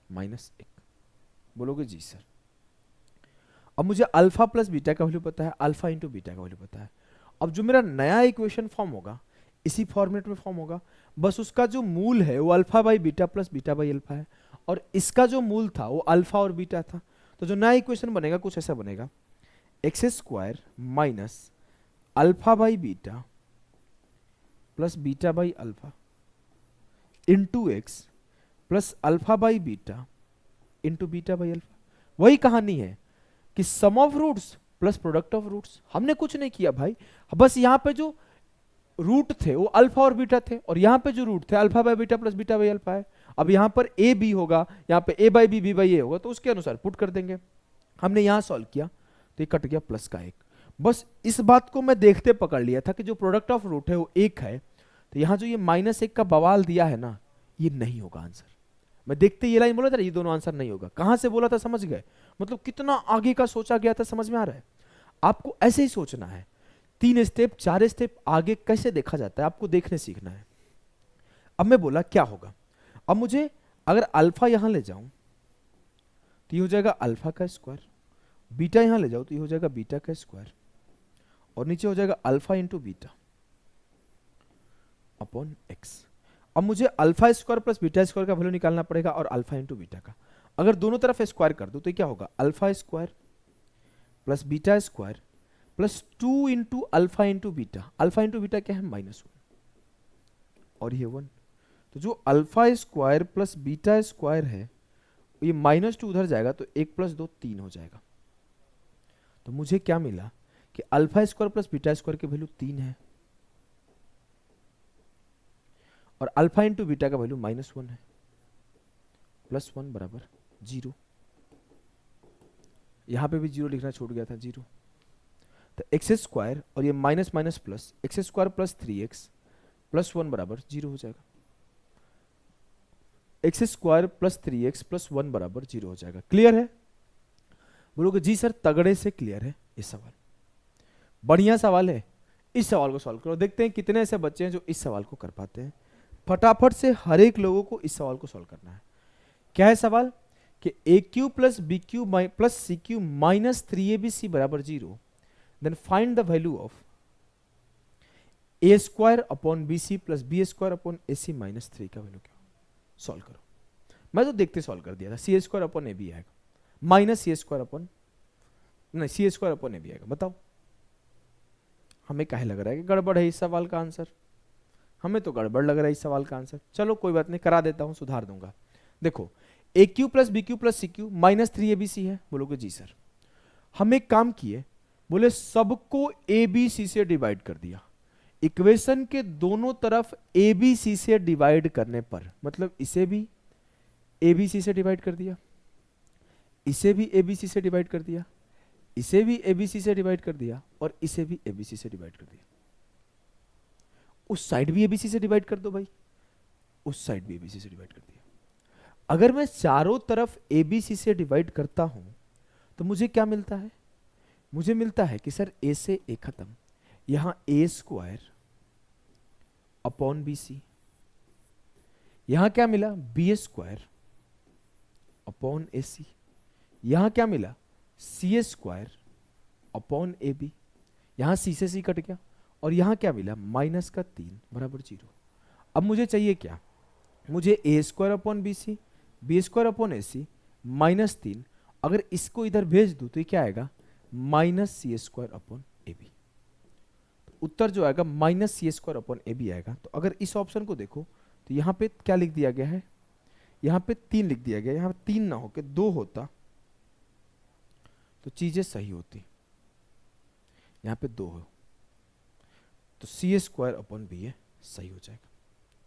-1। बोलोगे जी सर। अब मुझे अल्फा प्लस बीटा का वैल्यू पता है, अल्फा इंटू बीटा का वैल्यू पता है। अब जो मेरा नया इक्वेशन फॉर्म होगा इसी फॉर्मेट में फॉर्म होगा, बस उसका जो मूल है वो alpha by beta plus beta by alpha है, और इसका जो मूल था वो अल्फा और बीटा था। तो जो नया इक्वेशन बनेगा कुछ ऐसा बनेगा, x² minus alpha by beta plus beta by alpha into X plus alpha by beta into beta by alpha. वही कहानी है कि sum of roots plus product of roots. हमने कुछ नहीं किया भाई, बस यहां पे जो रूट थे वो अल्फा और बीटा थे, और यहां पे जो रूट थे alpha by beta plus beta by alpha है। अब यहां पर ए बी होगा, यहां पे ए बाई बी बी बाई ए होगा, तो उसके अनुसार पुट कर देंगे। हमने यहां सॉल्व किया तो ये कट गया प्लस का 1। बस इस बात को मैं देखते पकड़ लिया था कि जो प्रोडक्ट ऑफ रूट है वो 1 है, तो यहां जो ये -1 का बवाल दिया है ना, ये नहीं होगा आंसर। मैं देखते ये लाइन बोला था ये दोनों आंसर नहीं होगा, कहां से बोला था समझ गए? मतलब कितना आगे का सोचा गया था, समझ में आ रहा है? आपको ऐसे ही सोचना है, 3 स्टेप 4 स्टेप आगे कैसे देखा जाता है आपको देखने सीखना है। अब मैं बोला क्या होगा, अब मुझे अगर अल्फा यहां ले जाऊं तो ये हो जाएगा अल्फा का स्क्वायर, बीटा यहां ले जाओ तो ये हो जाएगा बीटा का स्क्वायर, और नीचे हो जाएगा alpha into beta upon x. अब मुझे alpha square plus beta square का वैल्यू निकालना पड़ेगा, और अल्फा इंटू बीटा का। अगर दोनों तरफ स्क्वायर कर दो तो क्या होगा? Alpha square plus beta square plus 2 into alpha into beta. Alpha into beta क्या है? -1, और ये 1। तो जो alpha square plus beta square है ये -2 उधर जाएगा तो 1 + 2 3 हो जाएगा। तो मुझे क्या मिला कि alpha square plus beta square की वैल्यू 3 है, और अल्फा इंटू बीटा का वैल्यू -1 है, +1 बराबर 0। यहां पे भी 0 लिखना छूट गया था, 0। तो x² और ये minus minus plus, x² plus 3x plus 1 बराबर 0 हो जाएगा। x² प्लस 3x प्लस 1 बराबर 0 हो जाएगा। क्लियर है? बोलोगे जी सर तगड़े से क्लियर है। ये सवाल बढ़िया सवाल है, इस सवाल को सॉल्व करो। देखते हैं कितने ऐसे बच्चे हैं जो इस सवाल को कर पाते हैं। फटाफट से हर एक लोगों को इस सवाल को सॉल्व करना है। क्या है सवाल कि a³ plus b³ plus c³ minus 3abc बराबर 0 then find the value of A square upon B C plus B square upon A C minus 3 का वैल्यू क्या, सॉल्व करो। मैं तो देखते सॉल्व कर दिया था, सी स्क्वायर अपॉन ए बी आएगा माइनस सी स्क्वायर अपॉन, नहीं सी स्क्वायर अपॉन ए बी आएगा। बताओ हमें काहे लग रहा है कि गड़बड़ है इस सवाल का आंसर, हमें तो गड़बड़ लग रहा है इस सवाल का आंसर। चलो कोई बात नहीं, करा देता हूं, सुधार दूंगा। देखो A cube plus B cube plus C cube minus 3 A B C है, बोलोगे जी सर। हम एक काम किए, बोले सबको ए बी सी से डिवाइड कर दिया। इक्वेशन के दोनों तरफ ए बी सी से डिवाइड करने पर, मतलब इसे भी ए बी सी से डिवाइड कर दिया, इसे भी ए बी सी से डिवाइड कर दिया, इसे भी ए बी सी से डिवाइड कर दिया, और इसे भी ए बी सी से डिवाइड कर दिया। उस साइड भी एबीसी से डिवाइड कर दो भाई, उस साइड भी एबीसी से डिवाइड कर दिया। अगर मैं चारों तरफ एबीसी से डिवाइड करता हूं तो मुझे क्या मिलता है, मुझे मिलता है कि सर ए से ए खत्म, यहां ए स्क्वायर अपॉन बी सी, यहां क्या मिला बी स्क्वायर अपॉन ए सी, यहां क्या मिला सी स्क्वायर अपॉन ए बी, यहां सी से सी कट गया, और यहां क्या मिला माइनस का 3 बराबर 0। अब मुझे चाहिए क्या, मुझे A square upon B C, B square upon A C minus 3, अगर इसको इधर भेज दूं तो ये क्या आएगा minus C square upon A B. उत्तर जो आएगा minus C square upon A B आएगा। तो अगर इस ऑप्शन को देखो तो यहां पे क्या लिख दिया गया है, यहां पे 3 लिख दिया गया, यहां 3 ना होके 2 होता तो चीजें सही होती, यहां पे 2 हो तो सी स्क्वायर अपॉन बी है, सही हो जाएगा।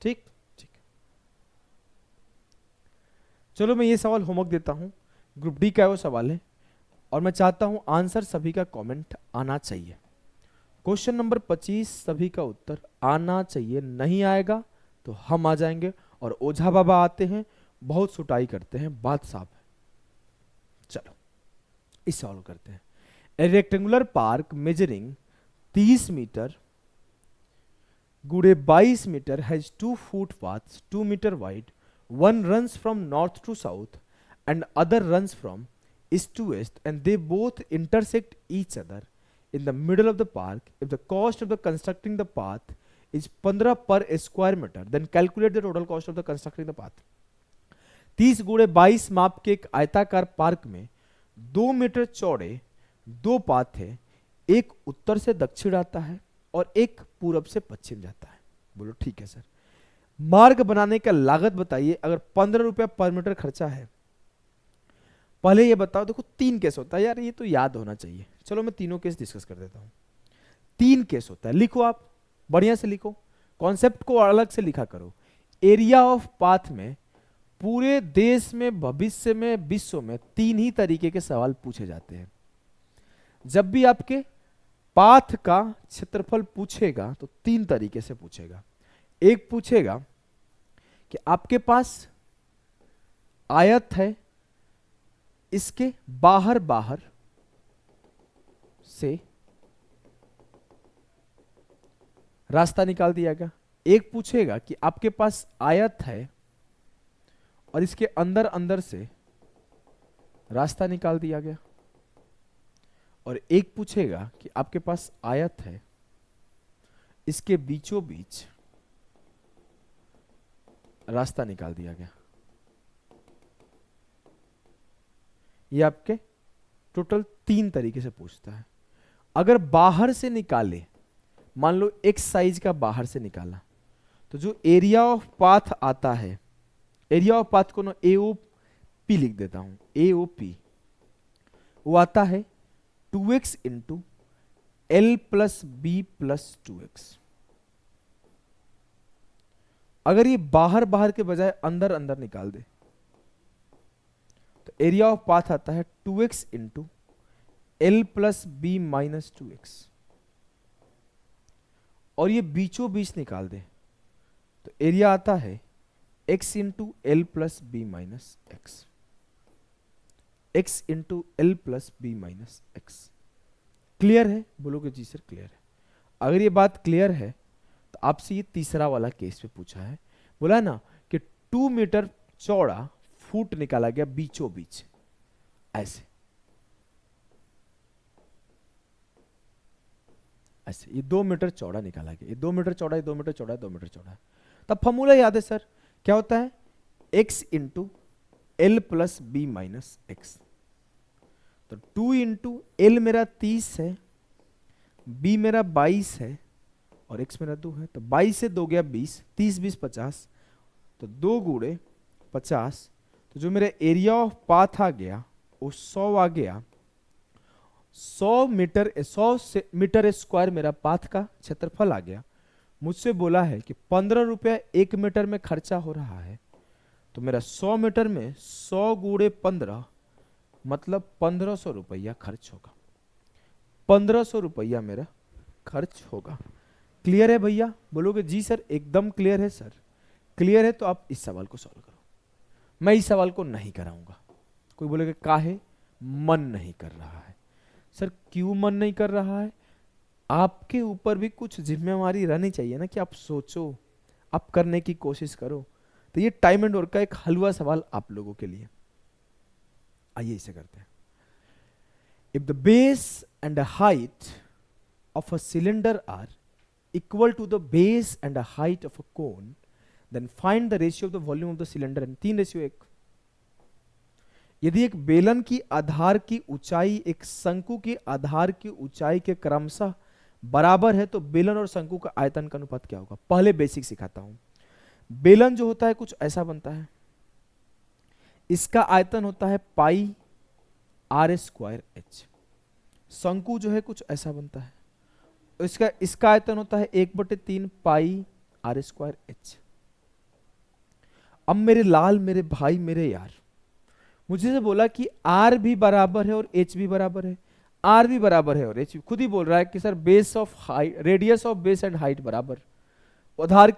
ठीक ठीक, चलो मैं ये सवाल होमवर्क देता हूं, ग्रुप डी का वो सवाल है, और मैं चाहता हूं आंसर सभी का कमेंट आना चाहिए। क्वेश्चन नंबर 25 सभी का उत्तर आना चाहिए, नहीं आएगा तो हम आ जाएंगे और ओझा बाबा आते हैं, बहुत सुटाई करते हैं, बात साफ है। चलो इस सवाल को करते हैं। A rectangular park measuring 30 metre गुड़े 22 metre has 2 footpaths 2 meter wide, one runs from north to south and other runs from east to west, and they both intersect each other in the middle of the park. If the cost of the constructing the path is 15 per square meter, then calculate the total cost of the constructing the path. 30 गुणे 22 माप के एक आयताकार park में 2 metre चौड़े 2 path है, एक उत्तर से दक्षिण आता है और एक पूरब से पश्चिम जाता है। बोलो ठीक है सर। मार्ग बनाने का लागत बताइए। अगर 15 रुपया पर मीटर खर्चा है, पहले ये बताओ, देखो 3 केस होता है यार, ये तो याद होना चाहिए। चलो मैं तीनों केस डिस्कस कर देता हूं। 3 केस होता है, लिखो आप बढ़िया से लिखो, कॉन्सेप्ट को अलग से लिखा करो। एरिया ऑफ पाथ में पूरे देश में, भविष्य में, विश्व में 3 ही तरीके के सवाल पूछे जाते हैं। जब भी आपके पाथ का क्षेत्रफल पूछेगा तो 3 तरीके से पूछेगा। एक पूछेगा कि आपके पास आयत है, इसके बाहर बाहर से रास्ता निकाल दिया गया। एक पूछेगा कि आपके पास आयत है और इसके अंदर अंदर से रास्ता निकाल दिया गया, और एक पूछेगा कि आपके पास आयत है, इसके बीचों बीच रास्ता निकाल दिया गया। ये आपके टोटल 3 तरीके से पूछता है। अगर बाहर से निकाले, मान लो एक्स साइज का बाहर से निकाला, तो जो एरिया ऑफ पाथ आता है, एरिया ऑफ पाथ को ना AOP लिख देता हूं, AOP, वो आता है 2x into L plus B plus 2x। अगर ये बाहर बाहर के बजाय अंदर अंदर निकाल दे तो एरिया ऑफ पाथ आता है 2x into L plus B minus 2x, और ये बीचों बीच निकाल दे तो एरिया आता है x into L plus B minus X, x into L plus B minus X. Clear है? बोलोगे जी सर क्लियर है। अगर ये बात क्लियर है तो आपसे ये तीसरा वाला केस पे पूछा है, बोला ना कि 2 मीटर चौड़ा फुट निकाला गया बीचों बीच, ऐसे ऐसे ये 2 मीटर चौड़ा निकाला गया, ये 2 मीटर चौड़ा, ये 2 मीटर चौड़ा, 2 मीटर चौड़ा। तब फॉर्मूला याद है सर, क्या होता है? x into L plus B minus X. तो 2 इंटू एल मेरा 30 है, b मेरा 22 है और x मेरा 2 है। तो 22 से 2 गया 20, 30 20 50, तो 2 गुणे 50। तो जो मेरा एरिया ऑफ पाथ आ गया वो 100 आ गया। 100 मीटर स्क्वायर मेरा पाथ का क्षेत्रफल आ गया। मुझसे बोला है कि 15 रुपया 1 मीटर में खर्चा हो रहा है। तो मेरा 100 मीटर में 100 गुणे 15 मतलब 1500 रुपया खर्च होगा। 1500 रुपया मेरा खर्च होगा। क्लियर है भैया? बोलोगे जी सर एकदम क्लियर है सर। क्लियर है तो आप इस सवाल को सॉल्व करो। मैं इस सवाल को नहीं कराऊंगा। कोई बोलेगा काहे? मन नहीं कर रहा है। सर क्यों मन नहीं कर रहा है? आपके ऊपर भी कुछ जिम्मेवारी रहनी चाहिए ना, कि आप सोचो, आप करने की कोशिश करो। तो ये टाइम एंड वर्क का एक हलवा सवाल आप लोगों के लिए। आइए इसे करते हैं। If the base and the height of a cylinder are equal to the base and the height of a cone, then find the ratio of the volume of the cylinder and 3:1। यदि एक बेलन की आधार की ऊंचाई एक शंकु की आधार की ऊंचाई के क्रमशः बराबर है तो बेलन और शंकु का आयतन का अनुपात क्या होगा? पहले बेसिक सिखाता हूं। बेलन जो होता है कुछ ऐसा बनता है, इसका आयतन होता है पाई आर स्क्वायर एच। शंकु जो है कुछ ऐसा बनता है, इसका आयतन होता है 1/3 पाई आर स्क्वायर एच। अब मेरे लाल, मेरे भाई, मेरे यार, मुझे से बोला कि आर भी बराबर है और एच भी बराबर है। आर भी बराबर है और एच भी, खुद ही बोल रहा है कि sir base of height, radius of base and height बराबर। आधार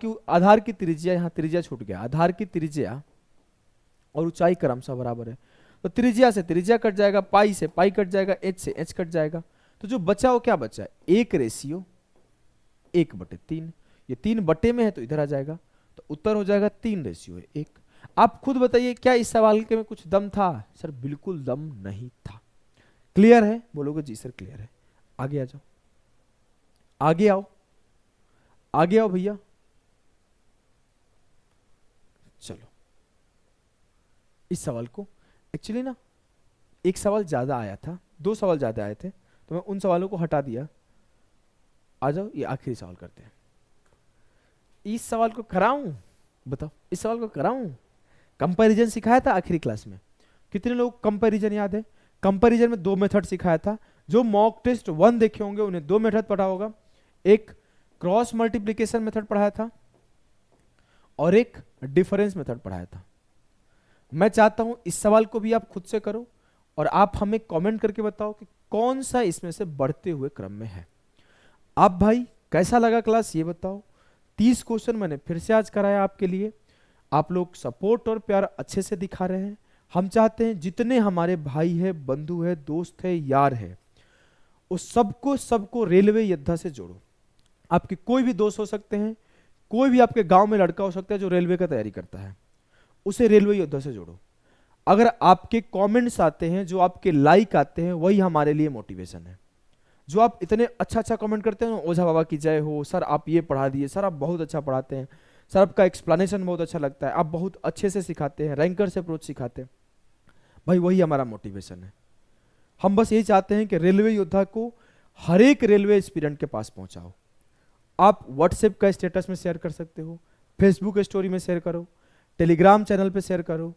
की त्रिज्या, यहाँ त्रिज्या छूट गया, आधार की त्रिज्या और ऊंचाई क्रमशः बराबर है। तो त्रिज्या से त्रिज्या कट जाएगा, पाई से पाई कट जाएगा, एच से एच कट जाएगा। तो जो बचा वो क्या बचा है? 1:1/3। ये 3 बटे में है तो इधर आ जाएगा, तो उत्तर हो जाएगा 3:1। आप खुद बताइए क्या इस सवाल के में कुछ दम था? सर बिल्कुल दम नहीं था। क्लियर है? बोलोगे जी सर क्लियर है। आगे आ जाओ, आगे आओ, आगे आओ भैया। चलो इस सवाल को, एक्चुअली ना एक सवाल ज्यादा आया था, 2 सवाल ज्यादा आए थे, तो मैं उन सवालों को हटा दिया। आ जाओ ये आखिरी सवाल करते हैं। इस सवाल को कराऊं? बताओ, इस सवाल को कराऊं? कंपैरिजन सिखाया था आखिरी क्लास में। कितने लोग कंपैरिजन याद है? कंपैरिजन में 2 मेथड सिखाया था। जो मॉक टेस्ट 1 देखे होंगे उन्हें 2 मेथड पढ़ा होगा। एक क्रॉस मल्टीप्लिकेशन मेथड पढ़ाया था और एक डिफरेंस मेथड पढ़ाया था। मैं चाहता हूं इस सवाल को भी आप खुद से करो और आप हमें कमेंट करके बताओ कि कौन सा इसमें से बढ़ते हुए क्रम में है। आप भाई कैसा लगा क्लास ये बताओ। 30 क्वेश्चन मैंने फिर से आज कराया आपके लिए। आप लोग सपोर्ट और प्यार अच्छे से दिखा रहे हैं। हम चाहते हैं जितने हमारे भाई है, बंधु है, दोस्त है, यार है, उस सबको रेलवे योद्धा से जोड़ो। आपके कोई भी दोस्त हो सकते हैं, कोई भी आपके गांव में लड़का हो सकता है जो रेलवे का तैयारी करता है, उसे रेलवे योद्धा से जोड़ो। अगर आपके कमेंट्स आते हैं, जो आपके लाइक आते हैं, वही हमारे लिए मोटिवेशन है। जो आप इतने अच्छा कमेंट करते हैं, ओझा बाबा की जय हो, सर आप ये पढ़ा दिए, सर आप बहुत अच्छा पढ़ाते हैं, सर आपका एक्सप्लेनेशन बहुत अच्छा लगता है, आप बहुत अच्छे से सिखाते हैं, रैंकर से अप्रोच सिखाते हैं, भाई वही हमारा मोटिवेशन है। हम बस यही चाहते हैं कि रेलवे योद्धा को हर एक रेलवे एस्पिरेंट के पास पहुंचाओ। आप व्हाट्सएप का स्टेटस में शेयर कर सकते हो, फेसबुक स्टोरी में शेयर करो, टेलीग्राम चैनल पे शेयर करो,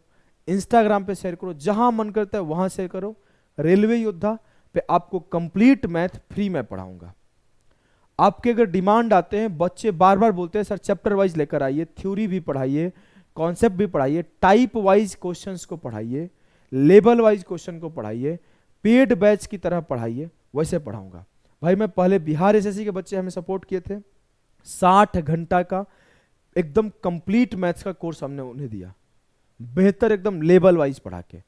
इंस्टाग्राम पे शेयर करो, जहां मन करता है वहां शेयर करो। रेलवे योद्धा पे आपको कंप्लीट मैथ फ्री में पढ़ाऊंगा। आपके अगर डिमांड आते हैं, बच्चे बार बार बोलते हैं सर चैप्टर वाइज लेकर आइए, थ्योरी भी पढ़ाइए, कॉन्सेप्ट भी पढ़ाइए, टाइप वाइज क्वेश्चंस को पढ़ाइए, लेवल वाइज क्वेश्चन को पढ़ाइए, पेड बैच की तरह पढ़ाइए, वैसे पढ़ाऊंगा। भाई मैं पहले बिहार एसएससी के बच्चे हमें सपोर्ट किए थे, 60 घंटा का एकदम कंप्लीट मैथ्स का कोर्स हमने उन्हें दिया, बेहतर एकदम लेवल वाइज पढ़ा के।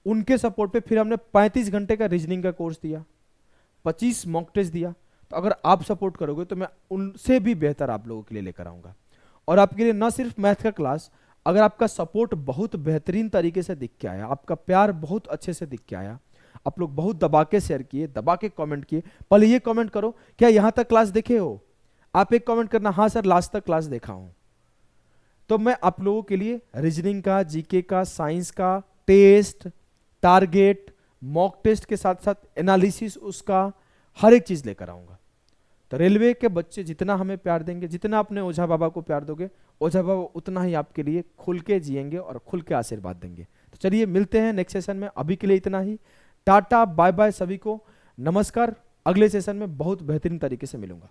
उनके सपोर्ट पे फिर हमने 35 घंटे का रीजनिंग का कोर्स दिया, 25 मॉक टेस्ट दिया। तो अगर आप सपोर्ट करोगे तो मैं उनसे भी बेहतर आप लोगों के लिए लेकर आऊंगा। और आपके लिए ना सिर्फ मैथ का क्लास, अगर आपका सपोर्ट बहुत बेहतरीन तरीके से दिख के आया, आपका प्यार बहुत अच्छे से दिख के आया, आप लोग बहुत दबा के शेयर किए, दबा के कमेंट किए। पहले ये कमेंट करो, क्या यहाँ तक क्लास देखे हो? आप एक कमेंट करना, हाँ सर लास्ट तक क्लास देखा हूं। तो मैं आप लोगों के लिए रीजनिंग का, जीके का, साइंस का टेस्ट, टारगेट, मॉक टेस्ट के साथ साथ एनालिसिस उसका हर एक चीज लेकर आऊंगा। तो रेलवे के बच्चे जितना हमें प्यार देंगे, जितना अपने ओझा बाबा को प्यार दोगे, ओझा बाबा उतना ही आपके लिए खुल के जिएंगे और खुल के आशीर्वाद देंगे। तो चलिए मिलते हैं नेक्स्ट सेशन में, अभी के लिए इतना ही। टाटा बाय बाय सभी को, नमस्कार। अगले सेशन में बहुत बेहतरीन तरीके से मिलूंगा।